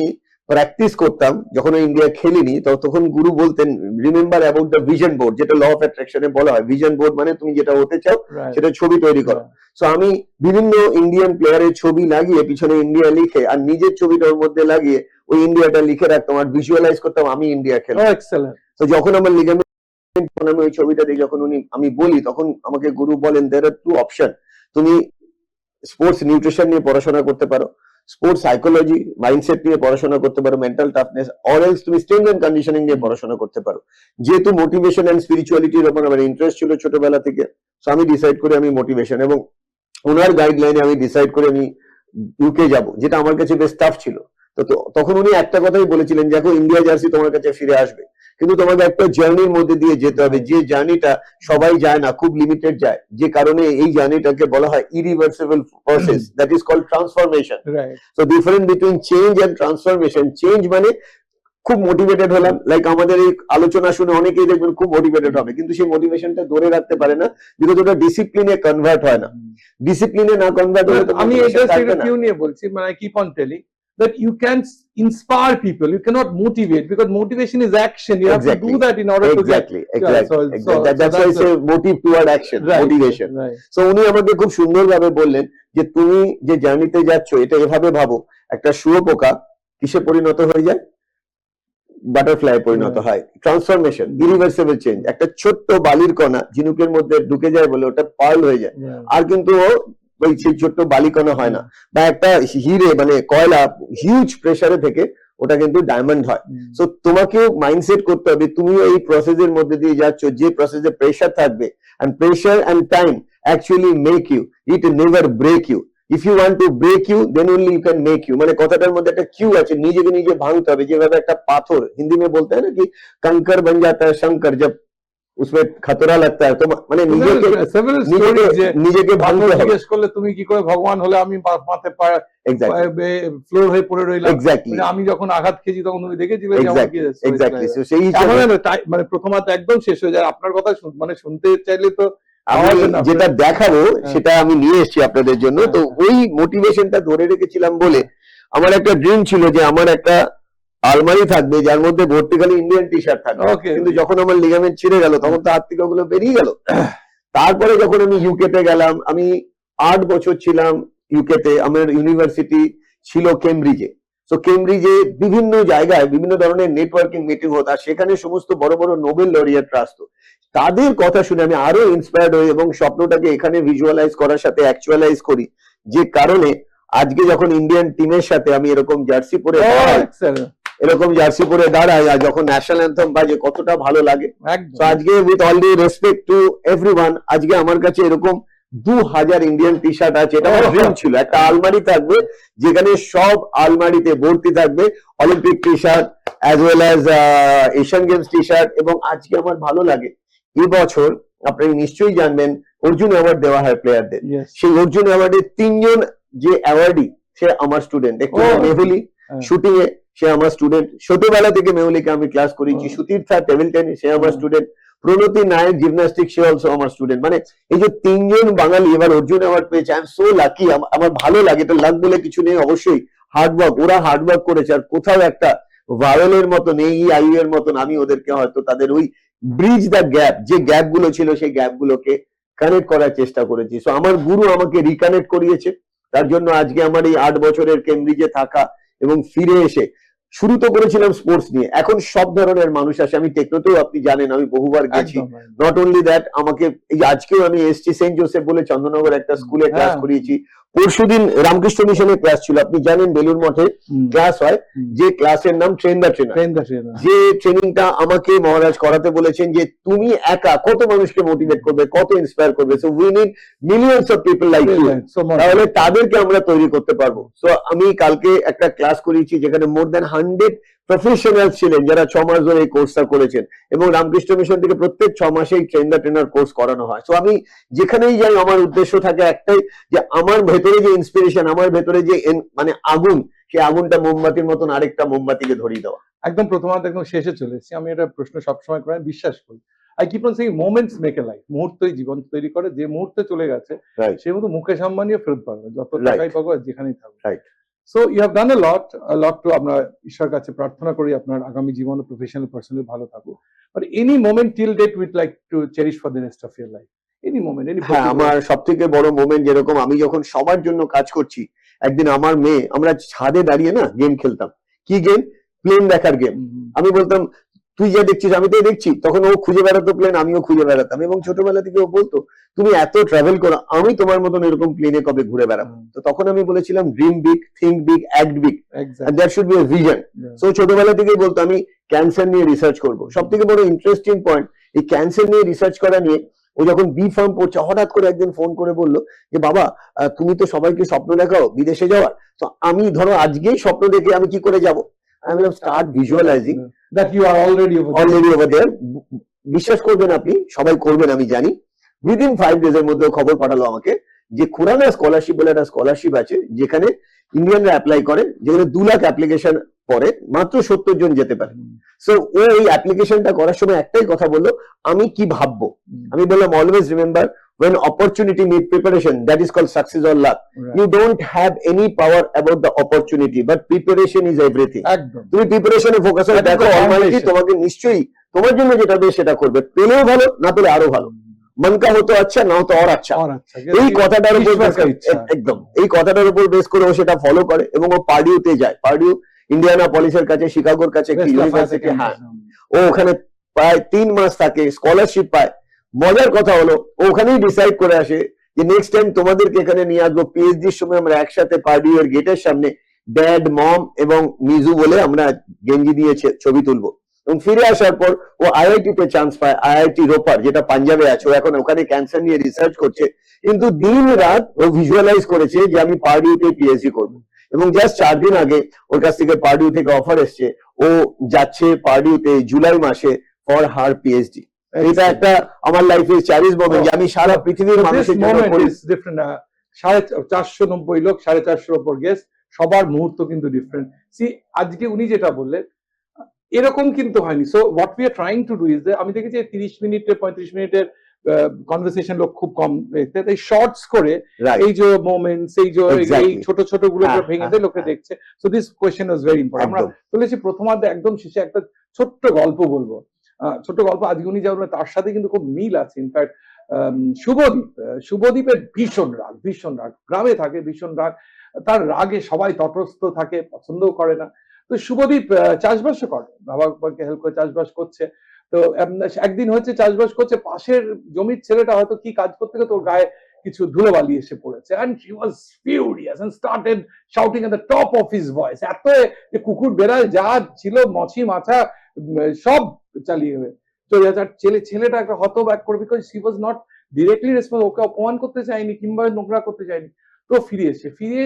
[SPEAKER 3] প্র্যাকটিস করতাম, যখন ইন্ডিয়া খেলিনি, তখন গুরু বলতেন remember about the vision board, যেটা ল অফ অ্যাট্রাকশনে বলা হয়। ভিশন বোর্ড মানে তুমি যেটা হতে চাও সেটা ছবি তৈরি করো। সো আমি বিভিন্ন ইন্ডিয়ান প্লেয়ারের ছবি লাগিয়ে পিছনে ইন্ডিয়া লিখে আর নিজের ছবিটা ওর মধ্যে লাগিয়ে ওই ইন্ডিয়াটা লিখে রাখতাম আর ভিজুয়ালাইজ করতাম আমি ইন্ডিয়া খেলবো। তো যখন আমার লিগামেন্ট, আমি ওই ছবিটা দেখি, যখন আমি বলি, তখন আমাকে গুরু বলেন there are two option, তুমি স্পোর্টস নিউট্রিশন নিয়ে পড়াশোনা করতে পারো, স্পোর্টস সাইকোলজি মাইন্ডসেট নিয়ে পড়াশোনা করতে পারো, মেন্টাল টাফনেস, অর এলস তুমি স্ট্রেংথ এন্ড কন্ডিশনিং নিয়ে পড়াশোনা করতে পারো। যেহেতু মোটিভেশন এন্ড স্পিরিচুয়ালিটির উপর আমার ইন্টারেস্ট ছিল ছোটবেলা থেকে, সো আমি ডিসাইড করি আমি মোটিভেশন, এবং ওনার গাইডলাইনে আমি ডিসাইড করে আমি ইউকে যাব, যেটা আমার কাছে বেশ টাফ ছিল। তো তখন উনি একটা কথাই বলেছিলেন, দেখো ইন্ডিয়া জার্সি তোমার কাছে ফিরে আসবে, কিন্তু তোমাকে একটা জার্নির মধ্যে দিয়ে যেতে হবে, যে জার্নিটা সবাই যায় না, খুব লিমিটেড যায়, যে কারণে এই জার্নিটাকে বলা হয় irreversible process, that is called transformation. So difference between change and transformation. Change মানে খুব মোটিভেটেড হলাম, লাইক আমাদের এই আলোচনা শুনে অনেকেই দেখবেন খুব মোটিভেটেড হবে, কিন্তু সেই মোটিভেশনটা ধরে রাখতে পারে না, যেহেতু ওটা ডিসিপ্লিনে কনভার্ট হয় না। ডিসিপ্লিনে না কনভার্ট হলে তো
[SPEAKER 2] আমি এটা কিউ নিয়ে বলছি, মানে I keep on telling that you can inspire people, you cannot motivate, because motivation is action, you have to do that in order to get
[SPEAKER 3] that's why it's a motive toward action, motivation. So উনি আমাকে খুব সুন্দরভাবে বললেন যে তুমি যে জার্নিতে যাচ্ছ এটা এভাবে ভাবো, একটা শুয়োপোকা কিসে পরিণত হয়ে যায়? বাটারফ্লাই পরিণত হয়। Transformation, irreversible change. একটা ছোট্ট বালির কণা ঝিনুকের মধ্যে ঢুকে যায় বলে ওটা পার্ল হয়ে যায়, আর কিন্তু ওই সেই ছোট্ট বালিকণা হয় না। বা একটা হিরে মানে কয়লা হিউজ প্রেসারে থেকে ওটা কিন্তু ডায়মন্ড হয়। সো তোমাকেও মাইন্ডসেট করতে হবে, তুমিও এই প্রসেসের মধ্যে দিয়ে যাচ্ছ, যে প্রসেসে প্রেসার থাকবে, and pressure and time actually make you, it never break you. If you want to break you, then only you can make you. মানে কথাটার মধ্যে একটা কিউ আছে, নিজেকে নিজে ভাঙতে হবে। যেভাবে একটা পাথর হিন্দি में बोलते हैं ना कि कंकर बन जाता है शंकर जब उसमें खतरा लगता है, तो মানে নিজেকে ভাঙতে হবে।
[SPEAKER 2] জিজ্ঞেস করলে তুমি কি করে ভগবান হলে, আমি মাথে ফ্লোর হয়ে পড়ে রইলাম,
[SPEAKER 3] এক্স্যাক্টলি।
[SPEAKER 2] আমি যখন আঘাত খেয়েছি তখন তুমি দেখেছিলে
[SPEAKER 3] এক্স্যাক্টলি। সো সেই
[SPEAKER 2] মানে প্রথমার্ধ একদম শেষ হয়ে যায়। আপনার কথা মানে শুনতে চাইলে তো
[SPEAKER 3] আমি যেটা দেখাবো সেটা আমি নিয়ে এসেছি আপনাদের জন্য। তো ওই মোটিভেশনটা ধরে রেখেছিলাম বলে আমার একটা ড্রিম ছিল যে আমার একটা আলমারি থাকবে যার মধ্যে ভর্তি খালি ইন্ডিয়ান টি শার্ট থাকবে। কিন্তু যখন আমার লিগামেন্ট ছিঁড়ে গেল তখন তো হাত থেকে ওগুলো বেরিয়ে গেল। তারপরে যখন আমি ইউকে তে গেলাম, আমি 8 বছর ছিলাম ইউকে তে। আমার ইউনিভার্সিটি ছিল কেমব্রিজে। তো কেমব্রিজে বিভিন্ন জায়গায় বিভিন্ন ধরনের নেটওয়ার্কিং মিটিং হতো, আর সেখানে সমস্ত বড় বড় নোবেল লরিয়েটরা আসতো। তাদের কথা শুনে আমি আরো ইন্সপায়ার্ড হই এবং স্বপ্নটাকে এখানে ভিজুয়ালাইজ করার সাথে অ্যাকচুয়ালাইজ করি, যে কারণে আজকে যখন ইন্ডিয়ান টিমের সাথে আমি এরকম জার্সি পরে দাঁড়াই, আর যখন ন্যাশনাল অ্যান্থম বাজে কতটা ভালো লাগে। তো আজকে with all the respect to everyone, আজকে আমার কাছে এরকম 2000 ইন্ডিয়ান টি শার্ট আছে। এটা আমার ড্রিম ছিল, একটা আলমারি থাকবে যেখানে সব আলমারিতে ভর্তি থাকবে Olympic T shirt as well as Asian games T shirt. এবং আজকে আমার ভালো লাগে, এবছর আপনি নিশ্চয়ই জানবেন অর্জুন অ্যাওয়ার্ড দেওয়া হয় প্লেয়ারদের। সেই অর্জুন অ্যাওয়ার্ডে 3 জন যে অ্যাওয়ার্ডি সে আমার স্টুডেন্ট। একটু মেহুলি শুটিং এ সে আমার স্টুডেন্ট, ছোটবেলা থেকে মেহুলিকে আমি ক্লাস করেছি। সুতীর্থা টেবিল টেনিস সে আমার স্টুডেন্ট। প্রণতি নায়ক জিমন্যাস্টিক সে অলসো আমার স্টুডেন্ট। মানে এই যে 3 জন বাঙালি এবার অর্জুন অ্যাওয়ার্ড পেয়েছে, আই এম সো লাকি। আমার ভালো লাগে, তো লাক বলে কিছু নেই, অবশ্যই হার্ডওয়ার্ক, ওরা হার্ডওয়ার্ক করেছে। আর কোথাও একটা ভায়োলের মতন, এই আইউ এর মতন আমি ওদেরকে হয়তো তাদের ওই ব্রিজ দ্য গ্যাপ, যে গ্যাপ গুলো ছিল সেই গ্যাপ গুলোকে কানেক্ট করার চেষ্টা করেছি। সো আমার গুরু আমাকে রিকানেক্ট করিয়েছে, তার জন্য আজকে আমার এই 8 বছরের কেমব্রিজে থাকা এবং ফিরে এসে শুরু তো করেছিলাম স্পোর্টস নিয়ে, এখন সব ধরনের মানুষ আসে। আমি টেকনোতেও আপনি জানেন আমি বহুবার গেছি। নট অনলি দ্যাট, আমাকে এই আজকেও আমি এসছি সেন্ট জোসেফ বলে চন্দননগর একটা স্কুলে ক্লাস করিয়েছি। পরশুদিন রামকৃষ্ণ মিশনের ক্লাস ছিল, আপনি জানেন বেলুর মঠে ক্লাস হয়, যে ক্লাসের নাম ট্রেন দ্য ট্রেনার। যে ট্রেনিংটা আমাকে মহারাজ করাতে বলেছেন যে তুমি একা কত মানুষকে মোটিভেট করবে, কত ইন্সপায়ার করবে। So we need millions of people like you, তাহলে তাদেরকে আমরা তৈরি করতে পারবো। সো আমি কালকে একটা ক্লাস করিয়েছি যেখানে মোর দ্যান 100 প্রফেশনাল ছিলেন যারা 6 মাস ধরে এই কোর্সটা করেছেন, এবং রামকৃষ্ণ মিশন থেকে প্রত্যেক 6 মাসে এই ট্রেন দ্য ট্রেনার কোর্স করানো হয়। সো আমি যেখানেই যাই আমার উদ্দেশ্য থাকে একটাই, যে আমার ভেতরে যে ইন্সপিরেশন, আমার ভেতরে যে মানে আগুন, সেই আগুনটা মোমবাতির মতন আরেকটা মোমবাতিকে ধরিয়ে দেওয়া।
[SPEAKER 2] একদম প্রথমার্ধ একদম শেষে চলে এসেছি। আমি একটা প্রশ্ন সবসময় করে বিশ্বাস করি, I keep on saying moments make a life. মুহূর্তই জীবন তৈরি করে, যে মুহূর্তে চলে গেছে সেই মতো মুকেশ আম্বানিও ফেরত পাবে না, যত টাকাই পাবো যেখানেই থাকবে। So you have done a lot too. আমরা ঈশ্বর কাছে প্রার্থনা করি আপনার আগামী জীবন প্রফেশনাল পার্সোনালি ভালো থাকুক। But any moment till date with like to cherish for the rest of your life, any moment?
[SPEAKER 3] হ্যাঁ, আমার সবথেকে বড় মোমেন্ট, যেরকম আমি যখন সবার জন্য কাজ করছি, একদিন আমার মেয়ে, আমরা ছাদে দাঁড়িয়ে না গেম খেলতাম। কি গেম? প্লেন দেখার গেম। আমি বলতাম তুই যা দেখছিস আমি তো দেখছি, তখন ও খুঁজে বেড়াতো প্লেন, আমিও খুঁজে বেড়াতাম। এবং ছোটবেলা থেকে ও বলতো তুমি এত ট্রাভেল করো, আমি তোমার মতন এরকম প্লেনে কবে ঘুরে বেড়াবো। তো তখন আমি বলেছিলাম dream big, think big, act big, and that should be a vision. So ছোটবেলা থেকেই বলতো আমি ক্যান্সার নিয়ে রিসার্চ করবো। সব থেকে বড় ইন্টারেস্টিং পয়েন্ট, এই ক্যান্সার নিয়ে রিসার্চ করা নিয়ে ও যখন বি ফার্ম পড়ছে, হঠাৎ করে একদিন ফোন করে বললো যে বাবা তুমি তো সবাইকে স্বপ্ন দেখাও বিদেশে যাওয়ার, তো আমি ধরো আজকেই স্বপ্ন দেখে আমি কি করে যাবো? I will start visualizing
[SPEAKER 2] that you are already
[SPEAKER 3] over there. বিশ্বাস করবেন আপনি, সবাই করবেন আমি জানি, উইদিন 5 days এর মধ্যে খবর পাঠালো আমাকে যে খুরানা স্কলারশিপ বলে একটা স্কলারশিপ আছে যেখানে ইন্ডিয়ানরা অ্যাপ্লাই করে, যেখানে 2 লাখ অ্যাপ্লিকেশন পরে মাত্র 70 জন যেতে পারে। সো ও এই অ্যাপ্লিকেশনটা করার সময় একটাই কথা বললো, আমি কি ভাববো? আমি বললাম always remember, when opportunity meet preparation, that is called success or luck. You don't have any power about the opportunity, but preparation is everything. তুমি প্রিপারেশনে ফোকাস করে দেখো, অলমাইটি তোমাকে নিশ্চয়ই তোমার জন্য যেটা বেশ সেটা করবে, পেলেও ভালো, না পেলে আরো ভালো। মন কা হতো আচ্ছা, না হতো আর আচ্ছা। এই কথাটার উপর একদম এই কথাটার উপর বেস করে ও সেটা ফলো করে এবং ও পার্ডিউতে যায়। পার্ডিউ ইন্ডিয়ানা পলিসের কাছে, শিকাগোর কাছে একটি ইউনিভার্সিটি, হ্যাঁ, ও ওখানে প্রায় 3 মাস থাকে, স্কলারশিপ পায়। মজার কথা হলো ও ওখানেই ডিসাইড করে আসে যে নেক্সট টাইম তোমাদেরকে এখানে নিয়ে আসবো, পিএইচডির সময় আমরা একসাথে পার্ডিউ এর গেটের সামনে ড্যাড, মম এবং মিজু বলে আমরা গেঞ্জি দিয়ে ছবি তুলবো। এবং ফিরে আসার পর ও আইআইটি তে চান্স পায়, আইআইটি রোপার, যেটা পাঞ্জাবে আছে। ও এখন ওখানে ক্যান্সার নিয়ে রিসার্চ করছে, কিন্তু দিন রাত ও ভিজুয়ালাইজ করেছে যে আমি পার্ডিউতে পিএইচডি করবো। এবং জাস্ট 4 দিন আগে ওর কাছ থেকে পার্ডিউ থেকে অফার এসছে, ও যাচ্ছে পার্ডিউতে জুলাই মাসে ফর হার পিএইচডি। এটা একটা আমার লাইফের চ্যারিশ মোমেন্ট, যে আমি সারা পৃথিবীর মানুষের জন্য করি।
[SPEAKER 2] 490 লোক, 450 উপর গেস্ট, সবার মুহূর্ত কিন্তু ডিফারেন্ট। সি আজকে উনি যেটা বললেন এরকম কিন্তু হয়নি। So what we are trying to do is, আমি দেখেছি 30 মিনিটের 35 মিনিটের কনভারসেশন লোক খুব কম দেখতে, তাই শর্টস করে এই যে মোমেন্টস, এই যে এই ছোট ছোট গুলো ভেঙে দিয়ে লোকে দেখছে। So this question was very important. আমরা বলেছি প্রথমার্ধে একদম শেষে একটা ছোট্ট গল্প বলবো, ছোট্ট গল্প। আজকে উনি যা তার সাথে কিন্তু খুব মিল আছে। ইনফ্যাক্ট শুভদীপের ভীষণ রাগ, গ্রামে থাকে, ভীষণ রাগ। তার রাগে সবাই তটস্থ থাকে, পছন্দও করে না। তো শুভদীপ চাষবাসও করে, বাবাকে হেল্প করে চাষবাস করছে। তো একদিন হচ্ছে চাষবাস করছে, পাশের জমির ছেলেটা হয়তো কি কাজ করতে গিয়ে তোর গায়ে কিছু ধুলোবালি এসে পড়েছে, and he was furious and started shouting at the top of his voice, এত যে কুকুর বেড়াল যা ছিল, মছি মাছা সব চালিয়ে চলে যাচ্ছে। ছেলেটা একটা হতবাক করে, because he was not directly responsible, ওকে অপমান করতে চায়নি কিংবা নোংরা করতে চায়নি। তো ফিরে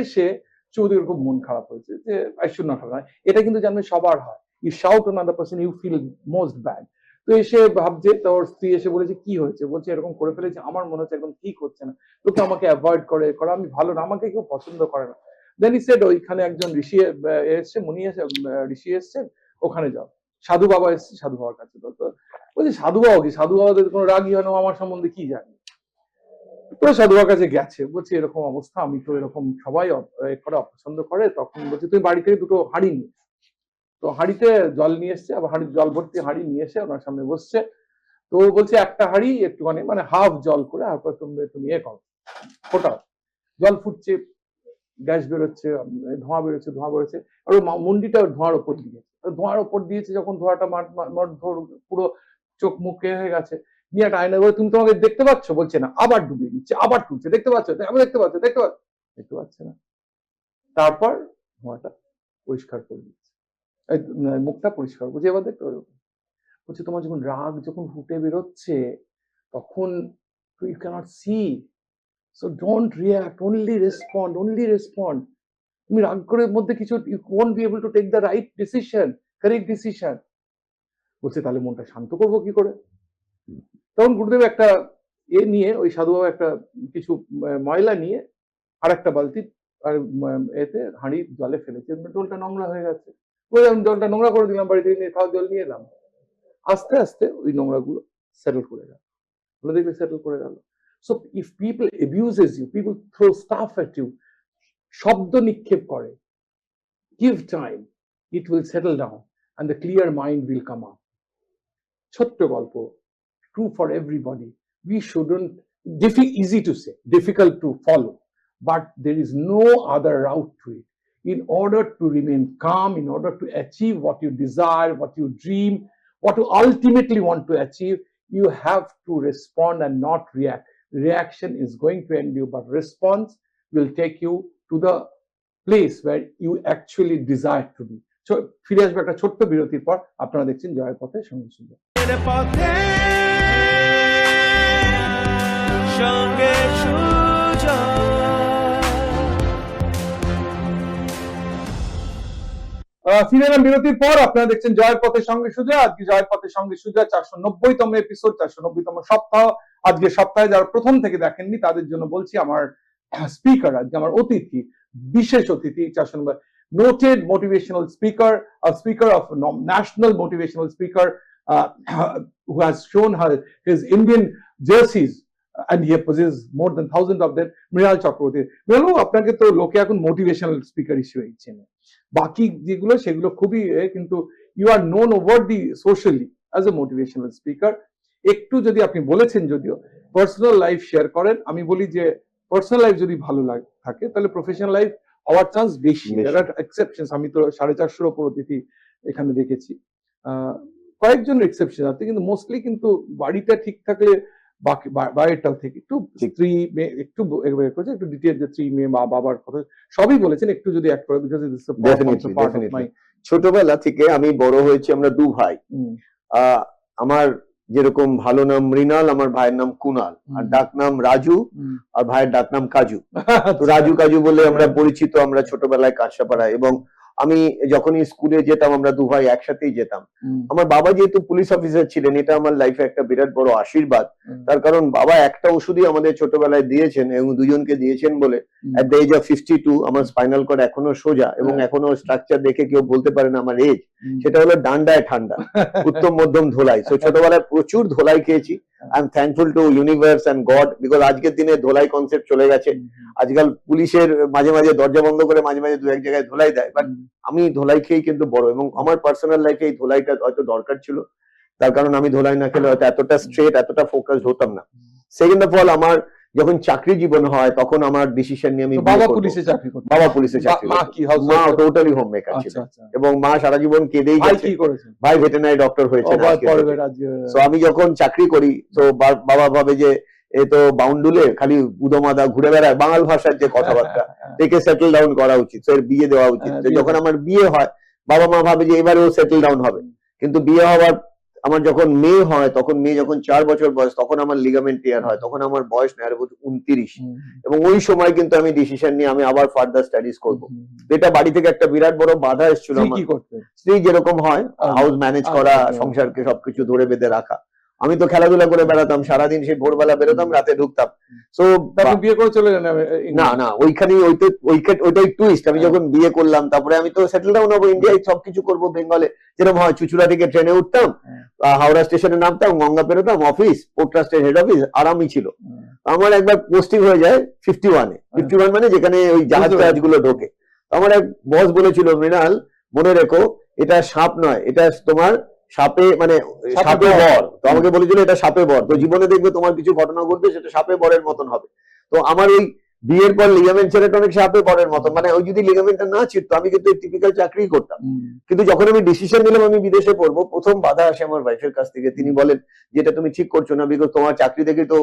[SPEAKER 2] এসে চৌধুরীর খুব মন খারাপ হয়েছে যে I should not have done. এটা কিন্তু জানবে সবার হয়, you shout on another person, you feel most bad. তো এসে ভাবছে, তোর স্ত্রী এসে বলেছে কি হয়েছে, বলছে এরকম করে ফেলেছে, আমার মনে হচ্ছে একদম ঠিক হচ্ছে না, লোকে আমাকে অ্যাভয়েড করে, আমি ভালো না, আমাকে কেউ পছন্দ করে না। দেন ই সেড, ওইখানে একজন ঋষি এসছে, মুনি এসে, ঋষি এসছেন, ওখানে যাও। সাধু বাবা এসছে, সাধু বাবার কাছে। তো বলছে সাধু বাবা কি, সাধু বাবাদের কোনো রাগই হয় না, আমার সম্বন্ধে কি জানি। তো সাধু বাবার কাছে গেছে, বলছে এরকম অবস্থা, আমি তো এরকম সবাই অপছন্দ করে। তখন বলছে তুমি বাড়ি থেকে 2টো হাঁড়ি নিয়ে, তো হাঁড়িতে জল নিয়ে এসছে, আবার হাঁড়ি জল ভর্তি হাঁড়ি নিয়ে এসে ওনার সামনে বসছে। তো বলছে একটা হাঁড়ি একটুখানি মানে হাফ জল করে, তারপর তুমি এ করো, ফোটাও। জল ফুটছে, গ্যাস বেরোচ্ছে, ধোঁয়া বেরোচ্ছে, আর মুন্ডিটা ধোঁয়ার ওপর দিয়েছে। ধোঁয়ার ওপর দিয়েছে যখন, ধোঁয়াটা পুরো চোখ মুখে হয়ে গেছে। নিয়ে একটা আয়না বলে, তুমি তোমাকে দেখতে পাচ্ছ? বলছে না। আবার ডুবিয়ে দিচ্ছে, আবার তুলছে, দেখতে পাচ্ছ? দেখতে পাচ্ছে না। তারপর ধোঁয়াটা পরিষ্কার করে দিচ্ছে, মুখটা পরিষ্কার করছে। এবার দেখতে পারো, বলছে তোমার যখন রাগ যখন ফুটে বেরোচ্ছে তখন you cannot see, so don't react, only respond. তুমি রাগ করে মধ্যে কিছু, you won't be able to take the right decision, correct decision. বলছে তাহলে মনটা শান্ত করবো কি করে? তখন গুরুদেব একটা নিয়ে, ওই সাধু বাবা একটা কিছু ময়লা নিয়ে আর একটা বালতি আর এতে হাঁড়ি জলে ফেলেছে, জলটা নোংরা হয়ে গেছে। জলটা নোংরা করে দিলাম, বাড়িতে নিয়ে খাওয়া জল নিয়ে এলাম। আস্তে আস্তে ওই নোংরা গুলো সেটেল করে গেল, দেখবে সেটেল করে গেল। So if people abuses you, people throw stuff at you, শব্দ নিক্ষেপ করে, give time, it will settle down and the clear mind will come up. ছোট্ট গল্প, true for everybody. We shouldn't, easy to say, difficult to follow, but there is no other route to it. In order to remain calm, in order to achieve what you desire, what you dream, what you ultimately want to achieve, you have to respond and not react. Reaction is going to end you, but response will take you to the place where you actually desire to be. So ফিরে আসবে একটা ছোট্ট বিরতির পর। আপনারা দেখছেন জয়ের পথে সঙ্গে সঙ্গে। ফিরে এলাম বিরতির পর। আপনারা দেখছেন জয়ের পথে সঙ্গে সুজা। আজকে জয়ের পথে সঙ্গে সুজা 490তম এপিসোড, 490তম সপ্তাহ। আজকে সপ্তাহে যারা প্রথম থেকে দেখেননি তাদের জন্য বলছি, আমার স্পিকার আজকে আমার অতিথি, বিশেষ অতিথি, 490 noted motivational speaker, a speaker of national motivational speaker, who has shown his Indian jerseys, and he possesses more than 1000 of them. Mrinal Chakraborty. Mrinal, আপনাকে তো লোকে এখন মোটিভেশনাল স্পিকার হিসেবে চেনে, বাকি যেগুলো সেগুলো খুবই, কিন্তু you are known over the socially as a motivational speaker. একটু যদি আপনি বলেছেন, যদিও পার্সোনাল লাইফ শেয়ার করেন, আমি বলি যে পার্সোনাল লাইফ যদি ভালো থাকে তাহলে প্রফেশনাল লাইফ হওয়ার চান্স বেশি।
[SPEAKER 3] বেশি।
[SPEAKER 2] যারা এক্সেপশন, আমি তো 450-র উপর অতিথি এখানে দেখেছি। কয়েকজন এক্সেপশন আছে, কিন্তু মোস্টলি কিন্তু বাড়িটা ঠিক থাকলে বাকি বাইরেটাও থেকে একটু
[SPEAKER 3] ঠিক।
[SPEAKER 2] স্ত্রী মেয়ে একটু করেছে, একটু ডিটেল যে স্ত্রী মেয়ে মা বাবার কথা সবই বলেছেন, একটু যদি অ্যাড করে, because it's
[SPEAKER 3] Definitely,
[SPEAKER 2] part of
[SPEAKER 3] definitely.
[SPEAKER 2] মাই।
[SPEAKER 3] ছোটবেলা থেকে আমি বড় হয়েছি, আমরা দু ভাই। আমার যেরকম ভালো নাম মৃণাল, আমার ভাইয়ের নাম কুনাল, আর ডাক নাম রাজু, আর ভাইয়ের ডাক নাম কাজু। তো রাজু কাজু বলে আমরা পরিচিত, আমরা ছোটবেলায় কাঁচরাপাড়ায়। এবং আমি যখনই স্কুলে যেতাম আমরা দু ভাই একসাথেই যেতাম। আমার বাবা যেহেতু পুলিশ অফিসার ছিলেন, এটা আমার লাইফে একটা বিরাট বড় আশীর্বাদ। তার কারণ বাবা একটা ওষুধই আমাদের ছোটবেলায় দিয়েছেন এবং দুজনকে দিয়েছেন বলে এট দ্য এজ অফ 52 আমার স্পাইনাল কর্ড এখনো সোজা, এবং এখনো স্ট্রাকচার দেখে কেউ বলতে পারে না আমার এজ। সেটা হলো ডান্ডায় ঠান্ডা, উত্তম মধ্যম ধোলাই। তো ছোটবেলায় প্রচুর ধোলাই খেয়েছি। I am thankful to universe and god, because আজকের দিনে ধোলাই কনসেপ্ট চলে গেছে। আজকাল পুলিশের মাঝে মাঝে দরজা বন্ধ করে মাঝে মাঝে দু এক জায়গায় ধোলাই দেয়, বাট আমি ধোলাই খেয়েই কিন্তু বড়। এবং আমার পার্সোনাল লাইফে এই ধোলাইটা হয়তো দরকার ছিল, তার কারণ আমি ধোলাই না খেলে হয়তো এতটা স্ট্রেট, এতটা ফোকাসড হতাম না। সেকেন্ড অফ অল, আমার যখন চাকরি জীবন হয় তখন আমার ডিসিশন নিয়ে আমি
[SPEAKER 2] বাবা পুলিশে চাকরি করতেন?
[SPEAKER 3] বাবা পুলিশে চাকরি,
[SPEAKER 2] মা কি হাউস?
[SPEAKER 3] মা টোটালি হোম মেকার ছিল, এবং মা সারা জীবন কেঁদেই
[SPEAKER 2] ভাই
[SPEAKER 3] গেছে।
[SPEAKER 2] কি করেছেন?
[SPEAKER 3] ভাই ভেটেরিনারি ডক্টর হয়েছে। তো আমি যখন চাকরি করি তো বাবা ভাবে যে এ তো বাউন্ডুলে খালি উদমাদা ঘুরে বেড়ায়, বাঙাল ভাষার যে কথাবার্তা, একে সেটেল ডাউন করা উচিত, তো এর বিয়ে দেওয়া উচিত। তো যখন আমার বিয়ে হয় বাবা মা ভাবে যে এবারে ও সেটেল ডাউন হবে। কিন্তু বিয়ে হওয়ার আমার যখন মেয়ে হয়, তখন মেয়ে যখন 4 বছর বয়স, তখন আমার লিগামেন্ট টিয়ার হয়, তখন আমার বয়স নেই 29। এবং ওই সময় কিন্তু আমি ডিসিশন নিয়ে আমি আবার ফার্দার স্টাডিজ করব। এটা বাড়ি থেকে একটা বিরাট বড় বাধা এসেছিল আমার। স্ত্রী যেরকম হয়, হাউস ম্যানেজ করা, সংসারকে সবকিছু ধরে বেঁধে রাখা। আমি তো খেলাধুলা করে বেড়াতাম সারাদিন, সেই ভোরবেলা বেরোতাম, রাতে ঢুকতাম। তো
[SPEAKER 2] বিয়ে করে চলে গেলেন?
[SPEAKER 3] না না, ওইখানেই ওইটাই টুইস্ট। আমি যখন বিয়ে করলাম তারপরে আমি তো সেটেল ডাউন হবো, ইন্ডিয়ায় সবকিছু করবো। বেঙ্গলে যেরকম হয়, চুচুড়া থেকে ট্রেনে উঠতাম, হাওড়া স্টেশনে নামতাম, গঙ্গা পেরোতাম, অফিস, পোর্ট ট্রাস্টের হেড অফিস, আরামই ছিল। আমার একবার পোস্টিং হয়ে যায় 51-এ। 51 মানে যেখানে ওই জাহাজ গুলো ঢোকে। আমার এক বস বলেছিল, মৃণাল মনে রেখো এটা সাপ নয়, এটা তোমার সাপে মানে সাপে বর। তো আমাকে বলেছিল এটা সাপে বর, তো জীবনে দেখবে তোমার কিছু ঘটনা ঘটবে সেটা সাপে বরের মতন হবে। তো আমার ওই বিয়ের পর লিগামেন্ট ছেড়ে অনেক সাপে বরের মতন, মানে ওই যদি লিগামেন্টটা না ছিড়তো আমি কিন্তু টিপিক্যাল চাকরি করতাম। কিন্তু যখন আমি ডিসিশন নিলাম আমি বিদেশে পড়বো, প্রথম বাধা আসে আমার ওয়াইফের কাছ থেকে। তিনি বলেন যেটা তুমি ঠিক করছো না, বিকজ তোমার চাকরি থেকে তো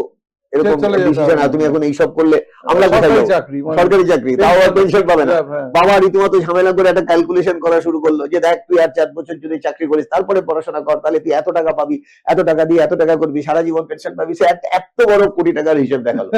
[SPEAKER 3] এরকম ডিসিশন, আর তুমি এখন এইসব করলে আমরা কোথায় যাবো? সরকারি চাকরি, তাও আর পেনশন পাবে না। বাবা রীতিমতো ঝামেলা করে একটা ক্যালকুলেশন করা শুরু করলো যে দেখ তুই আর 4 বছর যদি চাকরি করিস তারপরে পড়াশোনা কর, তাহলে তুই এত টাকা পাবি, এত টাকা দিয়ে এত টাকা করবি, সারা জীবন পেনশন পাবি। সে এত বড় কোটি টাকার হিসেব দেখালো।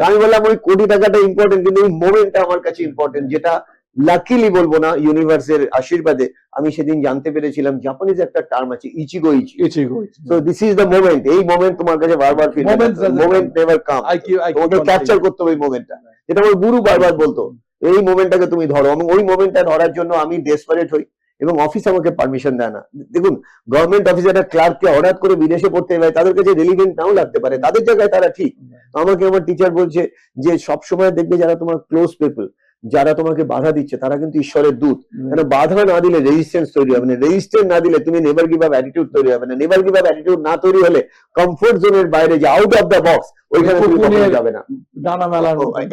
[SPEAKER 3] আমি বললাম ওই কোটি টাকাটা ইম্পর্টেন্ট, কিন্তু এই মোমেন্টটা আমার কাছে ইম্পর্টেন্ট, যেটা লাকিলি বলবো না, ইউনিভার্সের আশীর্বাদে আমি সেদিন জানতে পেরেছিলাম জাপানিজ একটা টার্ম আছে Ichigo itchy. So this is the moment. এই মোমেন্ট তোমার কাছে বারবার ফিল হবে, মোমেন্ট নেভার কাম। তোমাকে ক্যাপচার করতে হবে এই মোমেন্টটা, যেটা আমার গুরু বারবার বলতো, এই মোমেন্টটাকে তুমি ধরো। এবং ওই মোমেন্টটা ধরার জন্য আমি ডেসপারেট হই, এবং অফিস আমাকে পারমিশন দেয় না। দেখুন, গভর্নমেন্ট অফিসাররা ক্লার্ককে হঠাৎ করে বিদেশে পড়তে যায়, তাদের কাছে রেলিভেন্ট নাও লাগতে পারে, তাদের জায়গায় তারা ঠিক। আমাকে আমার টিচার বলছে যে সবসময় দেখবে যারা তোমার ক্লোজ পিপল, যারা তোমাকে বাধা দিচ্ছে, তারা কিন্তু ঈশ্বরের দূত। কেন বাধা না দিলে রেজিস্ট্যান্স তৈরি হবে না, রেজিস্ট্যান্স না দিলে তুমি নেভার গিভ আপ অ্যাটিটিউড তৈরি হবে না, নেভার গিভ আপ অ্যাটিটিউড না তৈরি হলে কমফোর্ট জোনের বাইরে যে আউট অফ দ্য বক্স, ওইখানে তুমি কখনো যাবে না।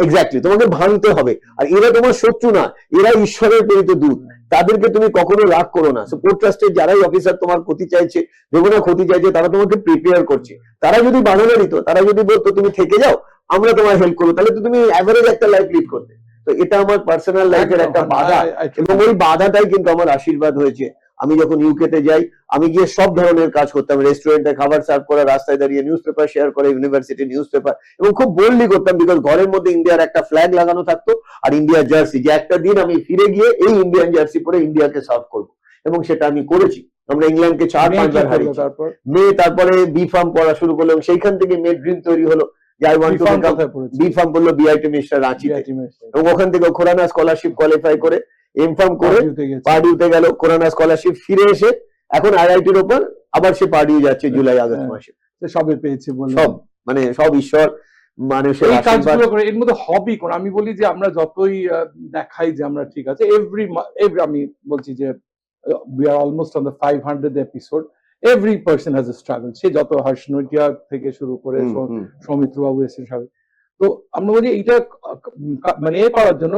[SPEAKER 3] এক্স্যাক্টলি, তোমাকে ভাঙতে হবে। আর এরা তোমার শত্রু না, এরা ঈশ্বরের প্রেরিত দূত, তাদেরকে তুমি কখনো রাগ করো না। পোর্ট ট্রাস্টের যারাই অফিসার তোমার ক্ষতি চাইছে, দেবো না ক্ষতি চাইছে, তারা তোমাকে প্রিপেয়ার করছে। তারা যদি বাধা না দিত, তারা যদি বলতো তুমি থেকে যাও, আমরা তোমার হেল্প করবো, তাহলে তো তুমি অ্যাভারেজ একটা লাইফ লিড করতে। তো এটা আমার পার্সোনাল লাইফের একটা বাধা, এবং ওই বাধাটাই কিন্তু আমার আশীর্বাদ হয়েছে। আমি যখন ইউকে তে যাই, আমি গিয়ে সব ধরনের কাজ করতাম, রেস্টুরেন্টে খাবার সার্ভ করা, রাস্তায় দাঁড়িয়ে নিউজ পেপার শেয়ার করা, ইউনিভার্সিটি নিউজ পেপার, এবং খুব বোল্ডলি করতাম, বিকজ ঘরের মধ্যে ইন্ডিয়ার একটা ফ্ল্যাগ লাগানো থাকতো আর ইন্ডিয়ার জার্সি, যে একটা দিন আমি ফিরে গিয়ে এই ইন্ডিয়ান জার্সি পরে ইন্ডিয়াকে সার্ভ করবো, এবং সেটা আমি করেছি। আমরা ইংল্যান্ডকে 4-5 বার হারিয়েছি। মেয়ে তারপরে বি ফার্ম পড়া শুরু করলো, সেইখান থেকে মেয়ের ড্রিম তৈরি হলো যে I want to become B Pharm, বললো বিআইটি মিস্টার রাঁচিতে, এবং ওখান থেকে খোরানা স্কলারশিপ কোয়ালিফাই করে এম ফার্ম করে পার্ডিউতে গেল, খোরানা স্কলারশিপ ফিরে এসে এখন আইআইটির ওপর আবার সে পার্ডিউ যাচ্ছে জুলাই আগস্ট মাসে।
[SPEAKER 2] সবে পেয়েছে
[SPEAKER 3] সব, মানে সব ঈশ্বর মানুষের
[SPEAKER 2] কাজগুলো করে। এর মধ্যে হবি কোন? আমি বলি যে আমরা যতই দেখাই যে আমরা ঠিক আছে, এভরি আমি বলছি যে we are almost on the 500th episode. Every person has a struggle. সে যত হর্ষ নটিয়া থেকে শুরু করে সৌমিত্র বাবু এসে সবাই। তো আমরা বলি এইটা মানে এ করার জন্য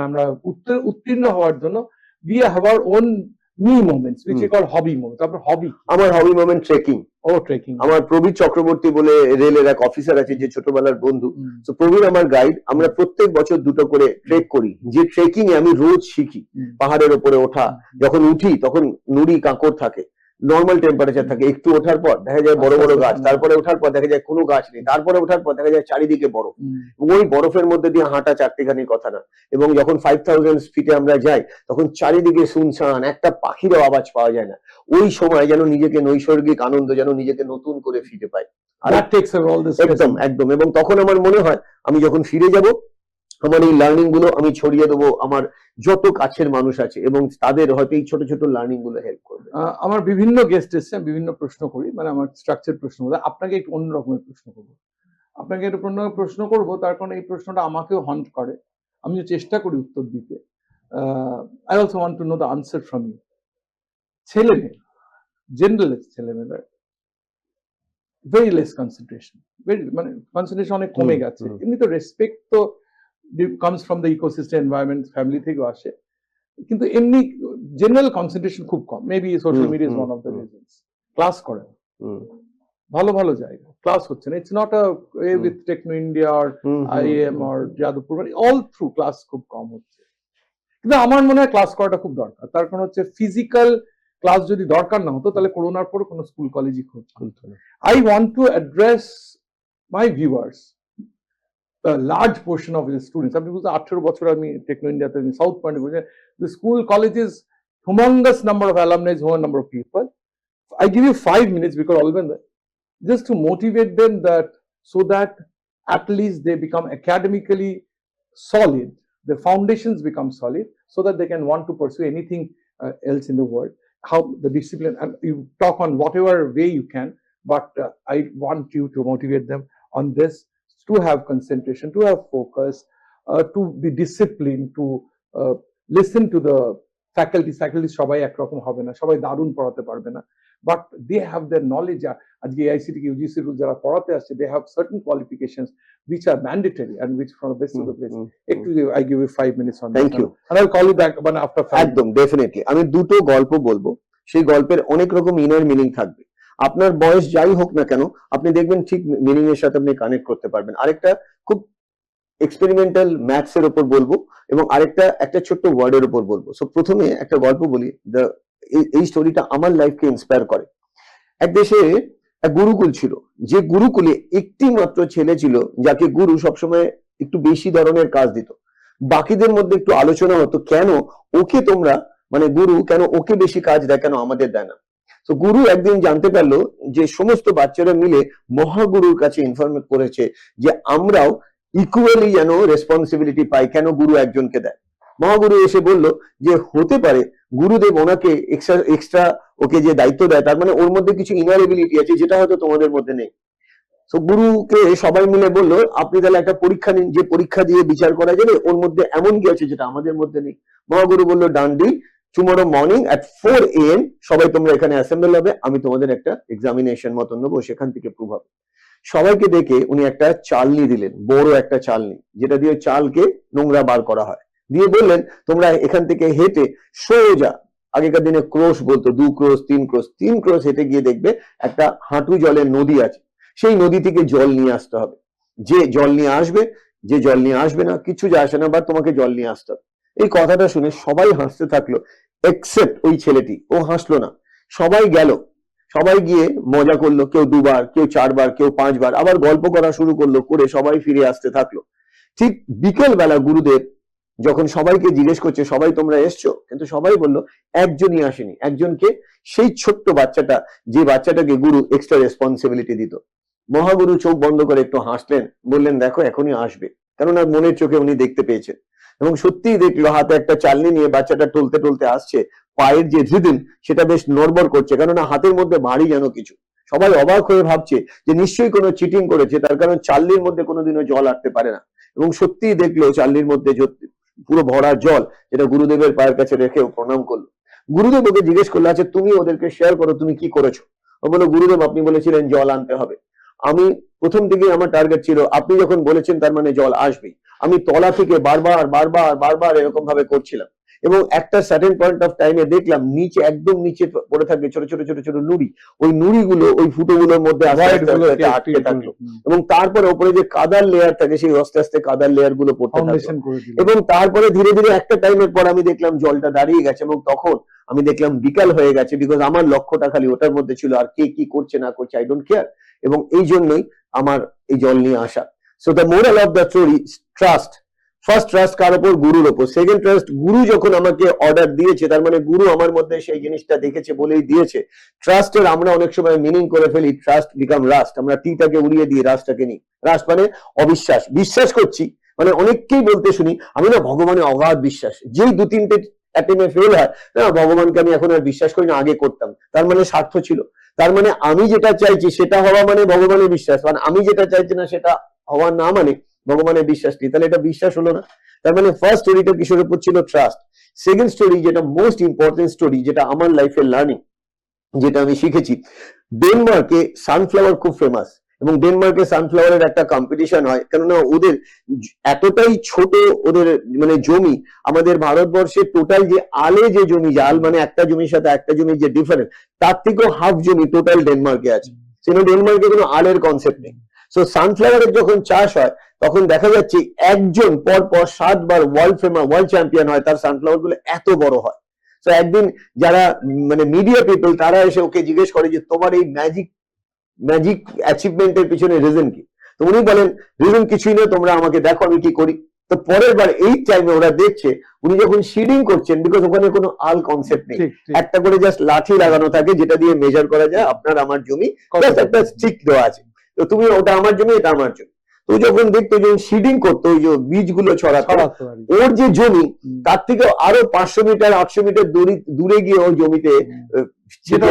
[SPEAKER 2] আমরা উত্তীর্ণ হওয়ার জন্য we have our own me moments which we call hobby moments. তারপর হবি,
[SPEAKER 3] আমার হবি মোমেন্ট ট্রেকিং।
[SPEAKER 2] ও ট্রেকিং।
[SPEAKER 3] আমার প্রবীর চক্রবর্তী বলে রেলের এক অফিসার আছে যে ছোটবেলার বন্ধু, তো প্রবীর আমার গাইড। আমরা প্রত্যেক বছর দুটো করে ট্রেক করি, যে ট্রেকিং এ আমি রোজ শিখি। পাহাড়ের উপরে ওঠা, যখন উঠি তখন নুড়ি কাঁকড় থাকে, নর্মাল টেম্পারেচার থাকে, একটু ওঠার পর দেখা যায় বড় বড় গাছ, তারপরে ওঠার পর দেখা যায় কোনো গাছ নেই, তারপরে ওঠার পর দেখা যায় চারিদিকে বরফ। ওই বরফের মধ্যে দিয়ে হাঁটা চারটেখানি কথা না। এবং যখন 5000 ফিটে আমরা যাই তখন চারিদিকে শুনশান, একটা পাখিরও আওয়াজ পাওয়া যায় না। ওই সময় যেন নিজেকে নৈসর্গিক আনন্দ, যেন নিজেকে নতুন করে ফিরে পাই। একদম একদম। এবং তখন আমার মনে হয় আমি যখন ফিরে যাব আমার এই লার্নিং গুলো আমি ছড়িয়ে দেবো আমার যত কাছের মানুষ আছে, এবং তাদের হয়তো এই ছোট ছোট লার্নিং গুলো হেল্প করবে।
[SPEAKER 2] আমার বিভিন্ন গেস্ট এসছে, বিভিন্ন প্রশ্ন করি, মানে আমার স্ট্রাকচার প্রশ্ন বলে আপনাকে একটু অন্য রকমের প্রশ্ন করবো, আপনাকে একটু অন্য প্রশ্ন করবো, তার কারণে এই প্রশ্নটা আমাকেও হন্ট করে, আমিও চেষ্টা করি উত্তর দিতে। I also want to know the answer from you. ছেলে মেয়ে, জেনারেল ছেলে মেয়েরা ভেরি লেস কনসেন্ট্রেশন, মানে কনসেন্ট্রেশন অনেক কমে গেছে। এমনি তো রেসপেক্ট তো comes from the ecosystem environment, family থেকেও আসে, কিন্তু এমনি জেনারেল কনসেন্ট্রেশন খুব কম। Maybe social media is one of the reasons. Class করে ভালো ভালো জায়গা, ক্লাস হচ্ছে না। It's not a with Techno India or IIM or Jadavpur, মানে অল থ্রু ক্লাস খুব কম হচ্ছে। কিন্তু আমার মনে হয় ক্লাস করাটা খুব দরকার। তার কারণ হচ্ছে ফিজিক্যাল ক্লাস যদি দরকার না হতো তাহলে করোনার পরে কোনো স্কুল কলেজই খুলতো না। I want to address my viewers, a large portion of the students. Some people say 18 বছর আমি টেকনো ইন্ডিয়াতে সাউথ পয়েন্টে বলছি, the school colleges humongous number of alumni, humongous number of people. I give you 5 minutes because always just to motivate them, that so that at least they become academically solid, the foundations become solid, so that they can want to pursue anything else in the world. How the discipline, and you talk on whatever way you can, but I want you to motivate them on this, to have concentration, to have focus, to be disciplined, to listen to the faculties. Faculties সবাই একরকম হবে না, সবাই দারুণ পড়াতে পারবে না, but they have their knowledge. আজকে AICTE UGC যারা পড়াতে আসছে, they have certain qualifications which are mandatory and which from the best of the place. একটু I give you 5 minutes on that.
[SPEAKER 3] Thank you.
[SPEAKER 2] And I'll call you back after 5.
[SPEAKER 3] একদম ডেফিনেটলি। আমি দুটো গল্প বলবো, সেই গল্পের অনেক রকম ইনার মিনিং থাকবে। আপনার বয়স যাই হোক না কেন, আপনি দেখবেন ঠিক মিনিং এর সাথে আপনি কানেক্ট করতে পারবেন। আরেকটা খুব এক্সপেরিমেন্টাল ম্যাথস এর উপর বলবো, এবং আরেকটা একটা ছোট্ট ওয়ার্ডের উপর বলবো। সো প্রথমে একটা গল্প বলি, এই স্টোরিটা আমার লাইফকে ইন্সপায়ার করে। এক দেশে এক গুরুকুল ছিল, যে গুরুকুলে একটি মাত্র ছেলে ছিল যাকে গুরু সবসময় একটু বেশি ধরনের কাজ দিত। বাকিদের মধ্যে একটু আলোচনা হতো, কেন ওকে তোমরা, মানে গুরু কেন ওকে বেশি কাজ দেয়, কেন আমাদের দেয় না। তো গুরু একদিন জানতে পারলো যে সমস্ত বাচ্চারা মিলে মহাগুরুর কাছে ইনফরমেট করেছে যে আমরাও ইকুয়ালি যেন রেসপন্সিবিলিটি পাই, কেন গুরু একজনকে দেয়। মহাগুরু এসে বলল যে হতে পারে গুরুদেব ওনাকে এক্সট্রা ওকে যে দায়িত্ব দেয়, তার মানে ওর মধ্যে কিছু ইনার এবিলিটি আছে যেটা হয়তো তোমাদের মধ্যে নেই। তো গুরুকে সবাই মিলে বললো আপনি তাহলে একটা পরীক্ষা নিন, যে পরীক্ষা দিয়ে বিচার করা যাবে ওর মধ্যে এমন কি আছে যেটা আমাদের মধ্যে নেই। মহাগুরু বললো done deal, tomorrow morning at 4 AM সবাই তোমরা এখানে অ্যাসেম্বল হবে, আমি তোমাদের একটা এক্সামিনেশন মতন নেবো, সেখান থেকে প্রুভ হবে। সবাইকে ডেকে উনি একটা চালনি দিলেন, বড় একটা চালনি, যেটা দিয়ে চালকে নোংরা বার করা হয়, দিয়ে বললেন তোমরা এখান থেকে হেঁটে সোজা, আগেকার দিনে ক্রোশ বলতো, 2 ক্রোশ 3 ক্রোশ, 3 ক্রোশ হেঁটে গিয়ে দেখবে একটা হাঁটু জলের নদী আছে, সেই নদী থেকে জল নিয়ে আসতে হবে। যে জল নিয়ে আসবে, যে জল নিয়ে আসবে না কিছু যায় আসে না, বা তোমাকে জল নিয়ে আসতে হবে। এই কথাটা শুনে সবাই হাসতে থাকলো, এক্সেপ্ট ওই ছেলেটি, ও হাসলো না। সবাই গেল, সবাই গিয়ে মজা করলো, কেউ 2 বার, কেউ 4 বার, কেউ 5 বার, আবার গল্প করা শুরু করলো, করে সবাই ফিরে আসতে থাকলো। ঠিক বিকেল বেলা গুরুদেব যখন সবাইকে জিজ্ঞেস করছে সবাই তোমরা এসছো, কিন্তু সবাই বললো একজনই আসেনি। একজনকে, সেই ছোট্ট বাচ্চাটা, যে বাচ্চাটাকে গুরু এক্সট্রা রেসপন্সিবিলিটি দিত। মহাগুরু চোখ বন্ধ করে একটু হাসলেন, বললেন দেখো এখনই আসবে, কেননা মনের চোখে উনি দেখতে পেয়েছেন। এবং সত্যিই দেখলো হাতে একটা চালনি নিয়ে বাচ্চাটা টলতে টলতে আসছে, পায়ের যে রিদম সেটা বেশ নড়বড় করছে, কেননা হাতের মধ্যে ভারী যেন কিছু। সবাই অবাক হয়ে ভাবছে যে নিশ্চয়ই কোনো চিটিং করেছে, তার কারণ চালনির মধ্যে কোনোদিনও জল আটতে পারে না। এবং সত্যিই দেখলো চালনির মধ্যে পুরো ভরা জল, যেটা গুরুদেবের পায়ের কাছে রেখেও প্রণাম করলো। গুরুদেব ওকে জিজ্ঞেস করলো আচ্ছা তুমি ওদেরকে শেয়ার করো, তুমি কি করেছো। ও বললো গুরুদেব আপনি বলেছিলেন জল আনতে হবে। আমি প্রথম থেকে আমার টার্গেট ছিল, আপনি যখন বলেছেন তার মানে জল আসবেই। আমি তলা থেকে বারবার এরকম ভাবে করছিলাম, এবং একটা সার্টেন পয়েন্ট অফ টাইমে দেখলাম নিচে, একদম নিচে পড়ে থাকবে ছোট ছোট ছোট ছোট নুড়ি, ওই নুড়িগুলো ওই ফুটোগুলোর মধ্যে আস্তে আস্তে আস্তে আস্তে আটকে থাকলো, এবং তারপরে ওপরে যে কাদার লেয়ার থাকে সেই আস্তে আস্তে কাদার লেয়ার গুলো পড়তে থাকলো, এবং তারপরে ধীরে ধীরে একটা টাইমের পর আমি দেখলাম জলটা দাঁড়িয়ে গেছে, এবং তখন আমি দেখলাম বিকাল হয়ে গেছে, বিকজ আমার লক্ষ্যটা খালি ওটার মধ্যে ছিল, আর কে কি করছে না করছে আই ডোন্ট কেয়ার। এবং এই জন্যই আমার এই জল নিয়ে আসা। So the moral of the story, trust. First trust কার ওপর? গুরুর ওপর। সেকেন্ড ট্রাস্ট, গুরু যখন আমাকে অর্ডার দিয়েছে তার মানে গুরু আমার মধ্যে সেই জিনিসটা দেখেছে বলেই দিয়েছে। ট্রাস্টের আমরা অনেক সময় মিনিং করে ফেলি, ট্রাস্ট বিকাম রাস্ট, আমরা টিটাকে উড়িয়ে দিই, রাস্টটাকে নিই। রাস্ট মানে অবিশ্বাস, বিশ্বাস করছি, মানে অনেককেই বলতে শুনি আমি না ভগবানে অগাধ বিশ্বাস, যেই দু তিনটে অ্যাটেমে ফেল হয়, না ভগবানকে আমি এখন আর বিশ্বাস করি না, আগে করতাম, তার মানে স্বার্থ ছিল। তার মানে আমি যেটা চাইছি সেটা হওয়া মানে ভগবানের বিশ্বাস, মানে আমি যেটা চাইছি না সেটা হওয়া না মানে ভগবানের বিশ্বাস নেই, তাহলে এটা বিশ্বাস হলো না। তার মানে ফার্স্ট স্টোরিটা কিসের উপর ছিল? ট্রাস্ট। সেকেন্ড স্টোরি, যেটা মোস্ট ইম্পর্টেন্ট স্টোরি, যেটা আমার লাইফের লার্নিং, যেটা আমি শিখেছি, ডেনমার্কে সানফ্লাওয়ার খুব ফেমাস, এবং ডেনমার্কে সানফ্লাওয়ারের একটা কম্পিটিশন হয়, কেননা ওদের এতটাই ছোট ওদের মানে জমি, আমাদের ভারতবর্ষে টোটাল যে আলে যে জমি, যে আল মানে একটা জমির সাথে একটা জমির যে ডিফারেন্স, তার থেকেও হাফ জমি টোটাল ডেনমার্কে আছে, সেটা ডেনমার্কে কোনো আলের কনসেপ্ট নেই। সো সানফ্লাওয়ারের যখন চাষ হয় তখন দেখা যাচ্ছে একজন পর পর 7 বার ওয়ার্ল্ড চ্যাম্পিয়ন হয়, তার সানফ্লাওয়ার গুলো এত বড় হয়। তো একদিন যারা মানে মিডিয়া পিপল, তারা এসে ওকে জিজ্ঞেস করে যে তোমার এই ম্যাজিক অ্যাচিভমেন্টের পিছনে রিজন কি? তো উনি বলেন রিজন কিছুই না, তোমরা আমাকে দেখো আমি কি করি। তো পরের বার এই টাইমে ওরা দেখছে উনি যখন সিডিং করছেন, বিকজ ওখানে কোনো আল কনসেপ্ট নেই, একটা করে জাস্ট লাঠি লাগানো থাকে যেটা দিয়ে মেজার করা যায় আপনার আমার জমি, একটা স্টিক দেওয়া আছে, তো তুমি ওটা আমার জমি, এটা আমার জমি। তো যখন দেখতো যখন সিডিং করতো, ওই যে বীজগুলো ছড়াতো, ওর যে জমি তার থেকে আরো 500 মিটার 800 মিটার দূরে গিয়ে ওর জমিতে, যেটা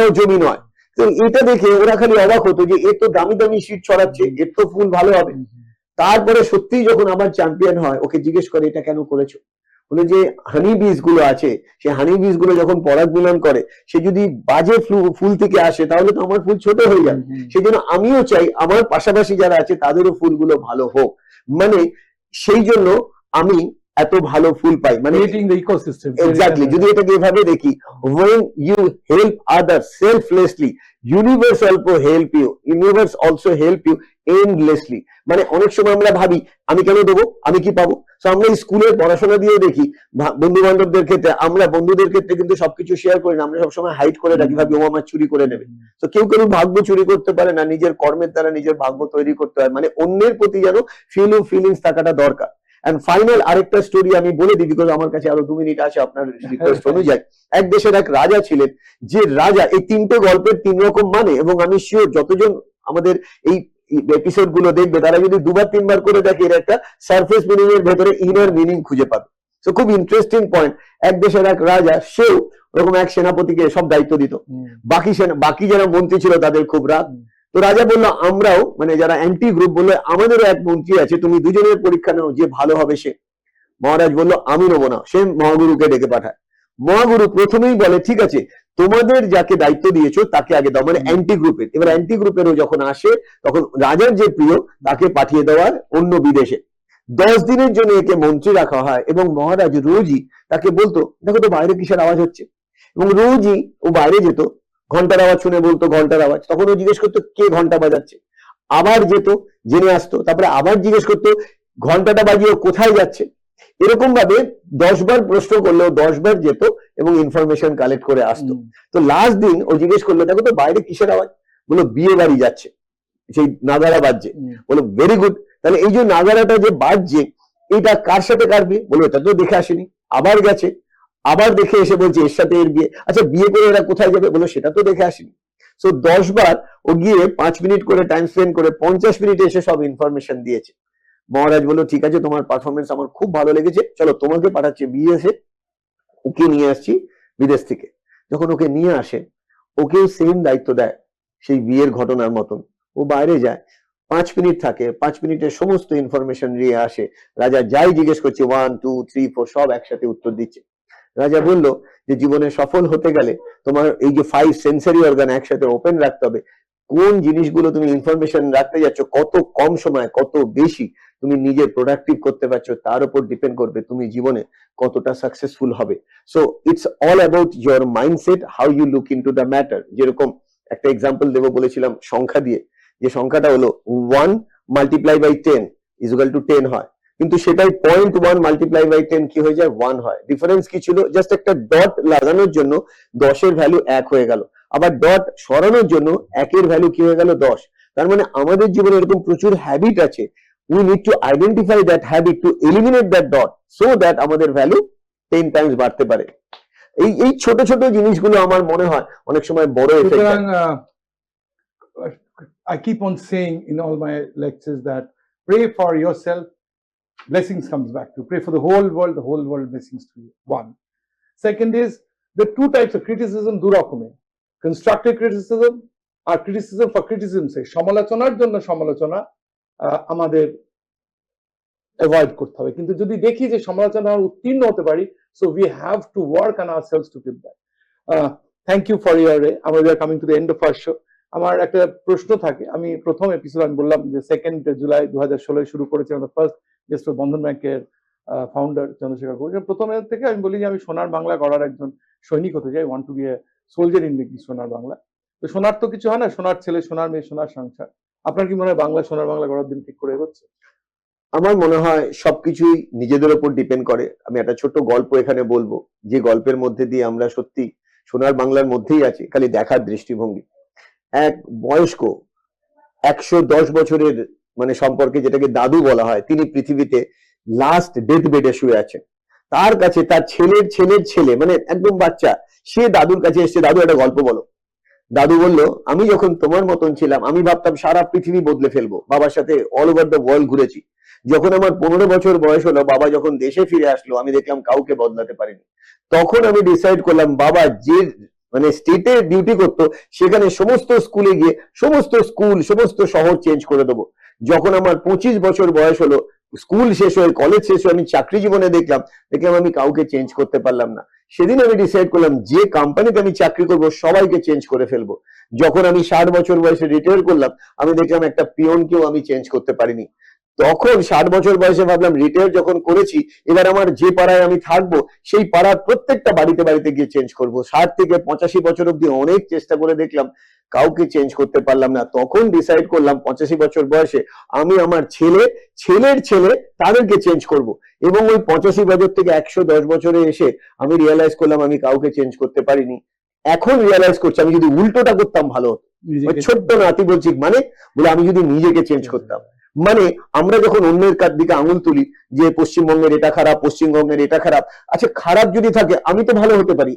[SPEAKER 3] ওর জমি নয়। তো এটা দেখে ওরা খালি অবাক হতো যে এ তো দামি দামি সিড ছড়াচ্ছে, এর তো ফুল ভালো হবে। তারপরে সত্যি যখন আবার চ্যাম্পিয়ন হয়, ওকে জিজ্ঞেস করে এটা কেন করেছো? বলে যে হানি বীজ গুলো আছে, সেই হানি বীজ গুলো যখন পরাগ মিলন করে, সে যদি বাজে ফুল থেকে আসে তাহলে তো আমার ফুল ছোট হয়ে যাবে, সেই জন্য আমিও চাই আমার পাশাপাশি যারা আছে তাদেরও ফুলগুলো ভালো হোক, মানে সেই জন্য আমি এত ভালো ফুল পাই, মানে এক্স্যাক্টলি। যদি এটাকে এভাবে দেখি, when you help others selflessly, universe also help you endlessly। মানে অনেক সময় আমরা ভাবি আমি কেন দেবো, আমি কি পাবো। তো আমরা স্কুলের পড়াশোনা দিয়ে দেখি, বন্ধু বান্ধবদের ক্ষেত্রে, আমরা বন্ধুদের ক্ষেত্রে কিন্তু সবকিছু শেয়ার করি না, আমরা সবসময় হাইড করে রাখি, ভাবি ও আমার চুরি করে নেবে। তো কেউ কেউ ভাগ্য চুরি করতে পারে না, নিজের কর্মের দ্বারা নিজের ভাগ্য তৈরি করতে হয়, মানে অন্যের প্রতি যেন ফিলিংস থাকাটা দরকার। এন্ড ফাইনাল আরেকটা স্টোরি আমি বলে দিই, বিকজ আমার কাছে আরো 2 মিনিট আছে আপনার রিকোয়েস্ট অনুযায়ী। এক দেশের এক রাজা ছিলেন, যে রাজা, এই 3টে গল্পের 3 রকম মানে, এবং আমি শিওর যতজন আমাদের এই এপিসোড গুলো দেখবে তারা যদি 2-3 বার করে দেখে, এর একটা সারফেস মিনিং এর ভেতরে ইনার মিনিং খুঁজে পাবে। তো খুব ইন্টারেস্টিং পয়েন্ট। এক দেশের এক রাজা, সেও ওরকম এক সেনাপতিকে সব দায়িত্ব দিত, বাকি যারা মন্ত্রী ছিল তাদের খুব রাগ। তো রাজা বললো আমরাও, মানে যারা অ্যান্টি গ্রুপ, বললো আমাদেরও এক মন্ত্রী আছে, তুমি দুজনের পরীক্ষা নাও, যে ভালো হবে সে। মহারাজ বললো আমি নেবো না, সে মহাগুরুকে ডেকে পাঠায়। মহাগুরু প্রথমেই বলে ঠিক আছে, তোমাদের যাকে দায়িত্ব দিয়েছো তাকে আগে দাও, মানে অ্যান্টি গ্রুপের। এবার অ্যান্টি গ্রুপেরও যখন আসে, তখন রাজার যে প্রিয় তাকে পাঠিয়ে দেওয়ার অন্য বিদেশে। 10 দিনের জন্য একে মন্ত্রী রাখা হয়, এবং মহারাজ রোজই তাকে বলতো দেখো তো বাইরে কিসের আওয়াজ হচ্ছে, এবং রোজই ও বাইরে যেত, ঘন্টার আওয়াজ শুনে বলতো ঘন্টার আওয়াজ, তখন ও জিজ্ঞেস করতো কে ঘন্টা বাজাচ্ছে, আবার যেত, জেনে আসতো, তারপরে আবার জিজ্ঞেস করতো ঘন্টাটা বাজিয়ে কোথায় যাচ্ছে। এরকম ভাবে 10 বার প্রশ্ন করলেও 10 বার যেত এবং ইনফরমেশন কালেক্ট করে আসতো। তো লাস্ট দিন ও জিজ্ঞেস করলো দেখো তো বাইরে কিসের আওয়াজ, বলো বিয়ে বাড়ি যাচ্ছে, সেই নাগারা বাজছে। বলো ভেরি গুড, তাহলে এই যে নাগারাটা যে বাজছে এটা কার সাথে কার বিয়ে, বলো এটা তো দেখে আসেনি, আবার গেছে, আবার দেখে এসে বলছে এর সাথে এর বিয়ে। আচ্ছা বিয়ে করে এরা কোথায় যাবে, বলো সেটা তো দেখে আসেনি। সো 10 বার ও গিয়ে 5 মিনিট করে টাইম স্পেন্ড করে 50 মিনিটে এসে সব ইনফরমেশন দিয়েছে। মহারাজ বললো ঠিক আছে, তোমার পারফরমেন্স আমার খুব ভালো লেগেছে, চলো তোমাকে পাঠাচ্ছি বিদেশে, ওকে নিয়ে আসছি বিদেশ থেকে। যখন ওকে নিয়ে আসে, ওকেও সেম দায়িত্ব দেয় সেই বিয়ের ঘটনার মতন। ও বাইরে যায়, 5 মিনিট থাকে, 5 মিনিটের সমস্ত ইনফরমেশন নিয়ে আসে। রাজা যাই জিজ্ঞেস করছে 1 2 3 4 সব একসাথে উত্তর দিচ্ছে। রাজা বলল যে জীবনে সফল হতে গেলে তোমার এই যে 5 সেন্সরি অর্গান একসাথে ওপেন রাখতে হবে, কোন জিনিসগুলো তুমি ইনফরমেশন রাখতে যাচ্ছ, কত কম সময় কত বেশি তুমি নিজে প্রোডাক্টিভ করতে পারছো, তার উপর ডিপেন্ড করবে তুমি জীবনে কতটা সাকসেসফুল হবে। So it's all about your mindset, how you look into the matter. যেরকম একটা এক্সাম্পল দেবো বলেছিলাম সংখ্যা দিয়ে, যে সংখ্যাটা হলো 1 multiply by 10 is equal to 10 হয়, কিন্তু সেটাই 0.1 মাল্টিপ্লাই বাই 10 কি হয়ে যায়, 1 হয়। ডিফারেন্স কি ছিল, জাস্ট একটা ডট লাগানোর জন্য 10 এর ভ্যালু 1 হয়ে গেল, আবার ডট সরানোর জন্য 1 এর ভ্যালু কি হয়ে গেল, 10। তার মানে আমাদের জীবনে এরকম প্রচুর হ্যাবিট আছে, we need to identify that habit to eliminate that dot so that আমাদের ভ্যালু 10 টাইমস বাড়তে পারে। এই ছোট ছোট জিনিসগুলো আমার মনে হয় অনেক সময় বড় এফেক্ট।
[SPEAKER 2] সুতরাং I keep on saying in all my lectures that pray for yourself, blessings comes back to. Pray for the whole world blessings to you. One. Second is the two types of criticism দু রকমের, constructive criticism R criticism for criticism sake, সমালোচনার জন্য সমালোচনা আমাদের অ্যাভয়েড করতে হবে। কিন্তু যদি দেখি যে সমালোচনা উত্তীর্ণ হতে পারি, so we have to work on ourselves to keep that. Thank you for your আমরা we are coming to the end of our show. আমার একটা প্রশ্ন থাকে, আমি প্রথম এপিসোড আমি বললাম যে 2nd জুলাই 2016 শুরু করেছি আমাদের ফার্স্ট গেস্ট বন্ধন ব্যাংকের ফাউন্ডার চন্দ্রশেখর ঘোষ। প্রথমে থেকে আমি বলি যে আমি সোনার বাংলা গড়ার একজন সৈনিক হতে চাই, want to be a soldier in the Sonar Bangla. তো সোনার তো কিছু হয় না, সোনার ছেলে সোনার মেয়ে সোনার সংসার। আপনার কি মনে হয় বাংলা সোনার বাংলা গড়ার দিন ঠিক করে এগোচ্ছে?
[SPEAKER 3] আমার মনে হয় সবকিছুই নিজেদের উপর ডিপেন্ড করে। আমি একটা ছোট্ট গল্প এখানে বলবো, যে গল্পের মধ্যে দিয়ে আমরা সত্যি সোনার বাংলার মধ্যেই আছি, খালি দেখার দৃষ্টিভঙ্গি। এক বয়স্ক 110 বছরের মানে সম্পর্কে যেটাকে দাদু বলা হয়, তিনি পৃথিবীতে লাস্ট ডেথ বেডে শুয়ে আছেন। তার কাছে তার ছেলের ছেলের ছেলে মানে একদম বাচ্চা, সে দাদুর কাছে এসে, দাদু একটা গল্প বলো। দাদু বলল, আমি যখন তোমার মতন ছিলাম আমি ভাবতাম সারা পৃথিবী বদলে ফেলবো, বাবার সাথে অল ওভার দ্য ওয়ার্ল্ড ঘুরেছি। যখন আমার 15 বছর বয়স হলো, বাবা যখন দেশে ফিরে আসলো, আমি দেখলাম কাউকে বদলাতে পারিনি। তখন আমি ডিসাইড করলাম, বাবা যে মানে স্টেটে ডিউটি করতো সেখানে সমস্ত স্কুলে গিয়ে সমস্ত স্কুল সমস্ত শহর চেঞ্জ করে দেবো। যখন আমার 25 বছর বয়স হলো, স্কুল শেষ হয়ে কলেজ শেষ হয়ে আমি চাকরি জীবনে দেখলাম আমি কাউকে চেঞ্জ করতে পারলাম না। সেদিন আমি ডিসাইড করলাম যে কোম্পানিতে আমি চাকরি করব সবাইকে চেঞ্জ করে ফেলবো। যখন আমি 60 বছর বয়সে রিটায়ার করলাম, আমি দেখলাম একটা পিয়নকেও আমি চেঞ্জ করতে পারিনি। তখন 60 বছর বয়সে ভাবলাম রিটায়ার যখন করেছি, এবার আমার যে পাড়ায় আমি থাকবো সেই পাড়ার প্রত্যেকটা বাড়িতে বাড়িতে গিয়ে চেঞ্জ করব। 60 থেকে 85 বছর অব্দি অনেক চেষ্টা করে দেখলাম, কাউকে চেঞ্জ করতে পারলাম না। তখন ডিসাইড করলাম 85 বছর বয়সে আমি আমার ছেলের ছেলে তাদেরকে চেঞ্জ করব। এবং ওই 85 বছর থেকে 110 বছরে এসে আমি রিয়েলাইজ করলাম আমি কাউকে চেঞ্জ করতে পারিনি। এখন রিয়েলাইজ করছি আমি যদি উল্টোটা করতাম ভালো হতো। ছোট্ট নাতি বলছি মানে বলে আমি যদি নিজেকে চেঞ্জ করতাম। মানে আমরা যখন অন্যের দিকে আঙুল তুলি যে পশ্চিমবঙ্গের এটা খারাপ, পশ্চিমবঙ্গের এটা খারাপ, আচ্ছা খারাপ যদি থাকে আমি তো ভালো হতে পারি।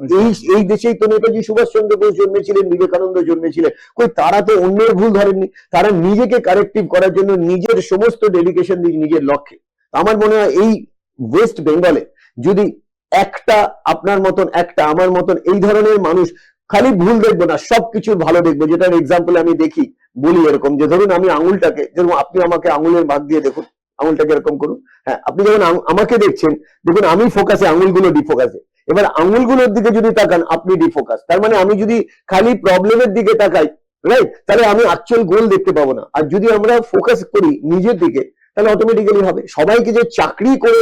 [SPEAKER 3] এই দেশেই তো নেতাজি সুভাষচন্দ্র বোস জন্মেছিলেন, বিবেকানন্দ জন্মেছিলেন, কই তারা তো অন্যের ভুল ধরেননি, তারা নিজেকে কারেক্টিভ করার জন্য নিজের সমস্ত ডেডিকেশন দিয়ে নিজের লক্ষ্যে। আমার মনে হয় এই ওয়েস্ট বেঙ্গলে যদি একটা আপনার মতন একটা আমার মতন এই ধরনের মানুষ, খালি ভুল দেখবো না সবকিছুর ভালো দেখবো। যেটার এক্সাম্পল আমি দেখি বলি এরকম, যে ধরুন আমি আঙুলটাকে, যেরকম আপনি আমাকে আঙুলের ভাগ দিয়ে দেখুন, আঙুলটাকে এরকম করুন। হ্যাঁ, আপনি যখন আমাকে দেখছেন দেখুন আমি ফোকাসে, আঙুলগুলো ডিফোকাসে। এবার আঙুলগুলোর দিকে যদি তাকান আপনি ডিফোকাস। তার মানে আমি যদি খালি প্রবলেমের দিকে তাকাই, রাইট, তাহলে আমি অ্যাকচুয়াল গোল দেখতে পাবো না। আর যদি আমরা ফোকাস করি নিজের দিকে, তাহলে অটোমেটিক্যালি হবে। সবাইকে যে চাকরি করে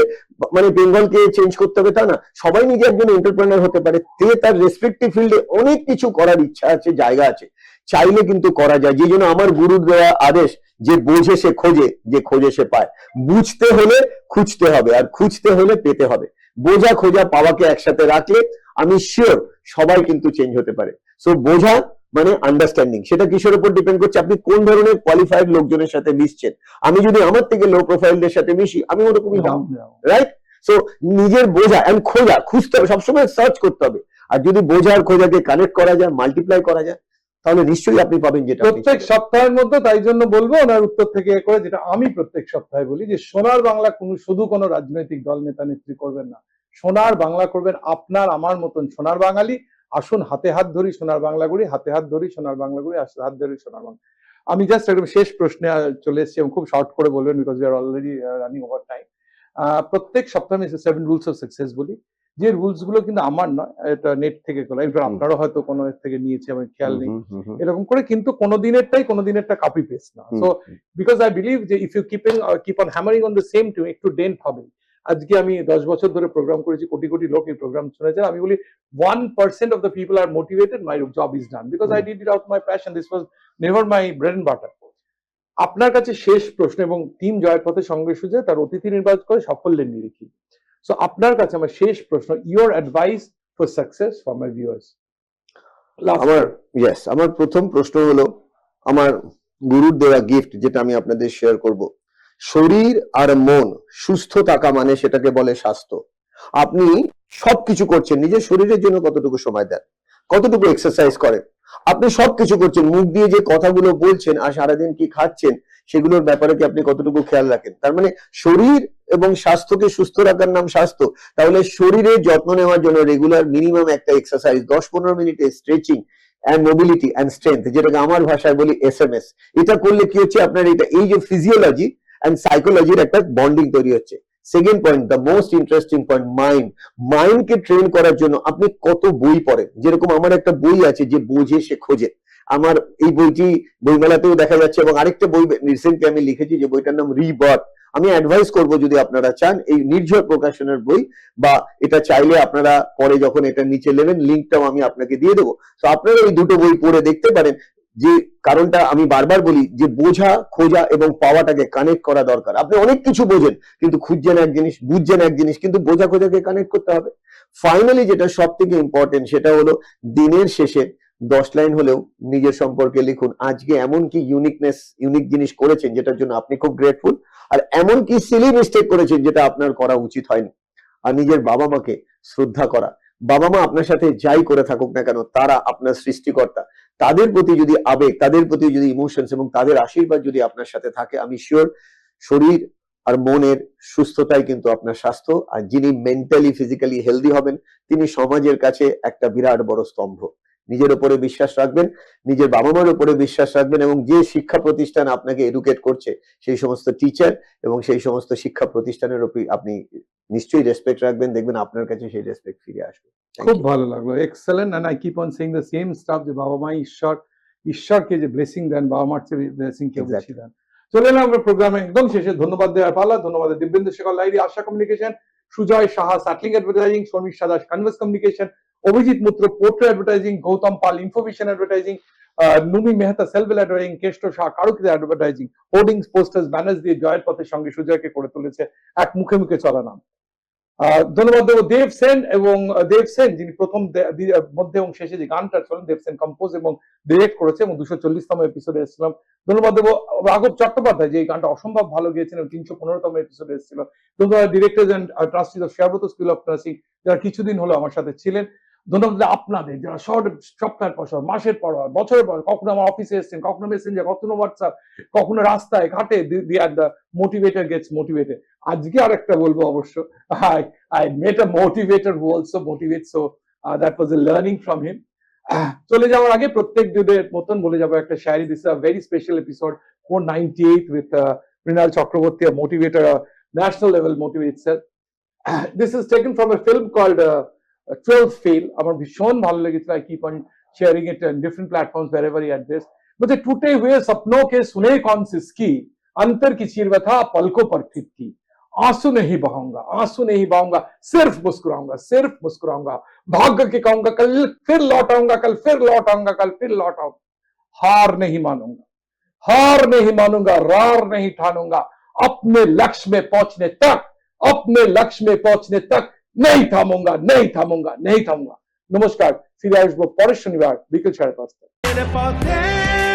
[SPEAKER 3] মানে বেঙ্গলকে চেঞ্জ করতে হবে তা না, সবাই নিজে একজন এন্টারপ্রেনার হতে পারে। তার রেসপেক্টিভ ফিল্ডে অনেক কিছু করার ইচ্ছা আছে, জায়গা আছে, চাইলে কিন্তু করা যায়। যে জন্য আমার গুরুর দেওয়া আদেশ, যে বোঝে সে খোঁজে, যে খোঁজে সে পায়। বুঝতে হলে খুঁজতে হবে, আর খুঁজতে হলে পেতে হবে। বোঝা খোঁজা পাওয়াকে একসাথে রাখলে আমি শিওর সবাই কিন্তু চেঞ্জ হতে পারে। সো বোঝা মানে আন্ডারস্ট্যান্ডিং, সেটা কিসের উপর ডিপেন্ড করছে, আপনি কোন ধরনের কোয়ালিফাইড লোকজনের সাথে মিশছেন। আমি যদি আমার থেকে লো প্রোফাইলদের সাথে মিশি, আমি ওরকমই হব, রাইট। সো নিজের বোঝা এন্ড খোঁজা, খুঁজতে হবে, সবসময় সার্চ করতে হবে। আর যদি বোঝা আর খোঁজাকে কানেক্ট করা যায়, মাল্টিপ্লাই করা যায়, তাহলে নিশ্চয়ই আপনি পাবেন যেটা
[SPEAKER 2] প্রত্যেক সপ্তাহের মধ্যে। তাই জন্য বলবো ওনার উত্তর থেকে করে, যেটা আমি প্রত্যেক সপ্তাহে বলি, যে সোনার বাংলা শুধু কোনো রাজনৈতিক দল নেতা নেত্রী করবেন না, সোনার বাংলা করবেন আপনার আমার মতন সোনার বাঙালি। আসুন হাতে হাত ধরি সোনার বাংলা গড়ি, হাতে হাত ধরি সোনার বাংলা গড়ি, হাত ধরি সোনার বাংলা। আমি জাস্ট একদম শেষ প্রশ্নে চলে এসেছি, খুব শর্ট করে বলবেন because we are already running over time. প্রত্যেক সপ্তাহে 7 রুলস অফ সাকসেস বলি, যে রুলস গুলো কিন্তু আমার নয়, এটা নেট থেকে করা, এবার আপনারা হয়তো কোনো এর থেকে নিয়েছে আমার খেয়াল নেই, এরকম করে, কিন্তু কোনোদিনেরটা কপি পেস্ট না। সো বিকজ আই বিলিভ যে if you keep on hammering on the same to, একটু ডেন্ট হবে। আজকে আমি 10 বছর ধরে প্রোগ্রাম করেছি, কোটি কোটি লোক এই প্রোগ্রাম শুনেছে, আমি বলি 1% of the people are motivated, my job is done because I did it out of my passion, this was never my bread and butter. আপনার কাছে শেষ প্রশ্ন, এবং টিম জয়ের পথে সঙ্গে সুজে তার অতিথি নির্বাচন করে সাফল্যের নিরিখে। সো আপনার কাছে আমার শেষ প্রশ্ন, your advice for success for my viewers.
[SPEAKER 3] আমার প্রথম প্রশ্ন হলো, আমার গুরুর দেওয়া গিফট যেটা আমি আপনাদের শেয়ার করব, শরীর আর মন সুস্থ থাকা মানে সেটাকে বলে স্বাস্থ্য। আপনি সবকিছু করছেন, নিজের শরীরের জন্য কতটুকু সময় দেন, কতটুকু এক্সারসাইজ করেন, আপনি সবকিছু করছেন, মুখ দিয়ে যে কথাগুলো বলছেন আর সারাদিন কি খাচ্ছেন সেগুলোর ব্যাপারে কি আপনি কতটুকু খেয়াল রাখেন। তার মানে শরীর এবং স্বাস্থ্যকে সুস্থ রাখার নাম স্বাস্থ্য। তাহলে শরীরের যত্ন নেওয়ার জন্য রেগুলার মিনিমাম একটা এক্সারসাইজ, 10-15 মিনিটে stretching and mobility and strength, যেটাকে আমার ভাষায় বলি SMS, এটা করলে কি হচ্ছে, আপনার এটা এই যে ফিজিওলজি অ্যান্ড সাইকোলজির একটা বন্ডিং তৈরি হচ্ছে। Second point, the most interesting point, মাইন্ডকে ট্রেন করার জন্য আপনি কত বই পড়েন। যেরকম আমার একটা বই আছে, যে বোঝে সে খোঁজে, আমার এই বইটি বইমেলাতেও দেখা যাচ্ছে, এবং আরেকটা বই রিসেন্টলি আমি লিখেছি যে বইটার নাম রিবার্থ। আমি অ্যাডভাইস করব, যদি আপনারা চান, এই নির্ঝর প্রকাশনের বই, বা এটা চাইলে আপনারা পরে যখন এটা নিচে নেবেন লিঙ্কটাও আমি আপনাকে দিয়ে দেবো, তো আপনারা এই দুটো বই পড়ে দেখতে পারেন। যে কারণটা আমি বারবার বলি, যে বোঝা, খোঁজা এবং পাওয়াটাকে কানেক্ট করা দরকার। আপনি অনেক কিছু বোঝেন কিন্তু খুঁজছেন এক জিনিস, বুঝছেন এক জিনিস, কিন্তু বোঝা খোঁজাকে কানেক্ট করতে হবে। ফাইনালি যেটা সব থেকে ইম্পর্টেন্ট, সেটা হলো দিনের শেষে 10 লাইন হলেও নিজের সম্পর্কে লিখুন। আজকে এমন কি ইউনিক জিনিস করেছেন যেটার জন্য আপনি খুব গ্রেটফুল, আর এমন কি সিলি মিস্টেক করেছেন যেটা আপনার করা উচিত হয়নি। আর নিজের বাবা মাকে শ্রদ্ধা করা। বাবা মা আপনার সাথে যাই করে থাকুক না কেন, তারা আপনার সৃষ্টিকর্তা। তাদের প্রতি যদি আবেগ, তাদের প্রতি যদি ইমোশনস এবং তাদের আশীর্বাদ যদি আপনার সাথে থাকে, আমি শিওর শরীর আর মনের সুস্থতাই কিন্তু আপনার স্বাস্থ্য। আর যিনি মেন্টালি ফিজিক্যালি হেলদি হবেন, তিনি সমাজের কাছে একটা বিরাট বড় স্তম্ভ। নিজের উপরে বিশ্বাস রাখবেন, নিজের বাবা মার উপরে বিশ্বাস রাখবেন, এবং যে শিক্ষা প্রতিষ্ঠান আপনাকে এডুকেট করছে সেই সমস্ত টিচার এবং সেই সমস্ত শিক্ষা প্রতিষ্ঠানের উপর আপনি নিশ্চয়ই রেসপেক্ট রাখবেন। দেখবেন আপনার কাছে সেই রেসপেক্ট ফিরে আসবে।
[SPEAKER 2] খুব ভালো লাগলো, excellent. And I keep on saying the same stuff, যে বাবা মা ঈশ্বরকে যে ব্লেসিং দেন, বাবা মার চেয়ে ব্লেসিং কে বেশি দেন। চলে এলাম আমরা প্রোগ্রামে একদম শেষে। ধন্যবাদ দেওয়ার পালা। ধন্যবাদ দিব্যেন্দু শেখর লাহিড়ী, আশা কমিউনিকেশন, সুজয় সাহা স্যাটলিং advertising, Sharmistha Das converse communication, Abhijit Mitra portray advertising, Gautam Pal information advertising, Numi Mehta Selvel advertising, Keshto Shah Karukriti advertising, hoardings posters banners দিয়ে জয়ের পথের সঙ্গে সুজয়কে করে তুলেছে এক মুখে মুখে চলা নাম। ধন্যবাদ দেব দেব সেন, এবং দেব সেন যিনি প্রথম মধ্যে এবং শেষে যে গানটা চলেন, দেব সেন কম্পোজ এবং ডিরেক্ট করেছে, এবং 240তম এপিসোডে এসেছিলাম। ধন্যবাদ দেব রাঘব চট্টোপাধ্যায়, যে এই গানটা অসম্ভব ভালো গিয়েছেন, 315তম এপিসোডে এসেছিল। ধন্যবাদ ডিরেক্টরস এন্ড ট্রাস্টিজ অফ শেয়ারব্রত স্কুল অফ নার্সিং, যারা কিছুদিন হলো আমার সাথে ছিলেন। ধন্যবাদ আপনাদের, যারা সপ্তাহের পর মাসের পর বছরের পর, কখনো আমার অফিসে এসেছেন, কখনো মেসেঞ্জার, কখনো হোয়াটসঅ্যাপ, কখনো রাস্তায় ঘাটে, দ্য মোটিভেটর গেটস মোটিভেটেড। আজকে আরেকটা বলবো, অবশ্য I met a motivator who also motivates, so that was a learning from him. চলে যাওয়ার আগে প্রত্যেক দিনের মতন বলে যাবো একটা শায়রি। This is a very special episode 498 with Mrinal Chakraborty, a motivator, a national level motivator. This is taken from a film called 12th Fail. আমার ভীষণ ভালো লেগেছিল। I keep on sharing it on different platforms wherever he address. मुझे टूटे हुए सपनों के सुने कौन सिसकी, अंतर की चीरवथा पलकों पर फिटकी, आंसू नहीं बहाऊंगा, सिर्फ मुस्कुराऊंगा, भाग के कहूंगा कल फिर लौट आऊंगा, कल फिर लौट आऊंगा, हार नहीं मानूंगा, रार नहीं ठानूंगा, अपने लक्ष्य में पहुंचने तक नहीं थामूंगा। नमस्कार, फिर আসবো পরের শনিবার বিকেল 5:30।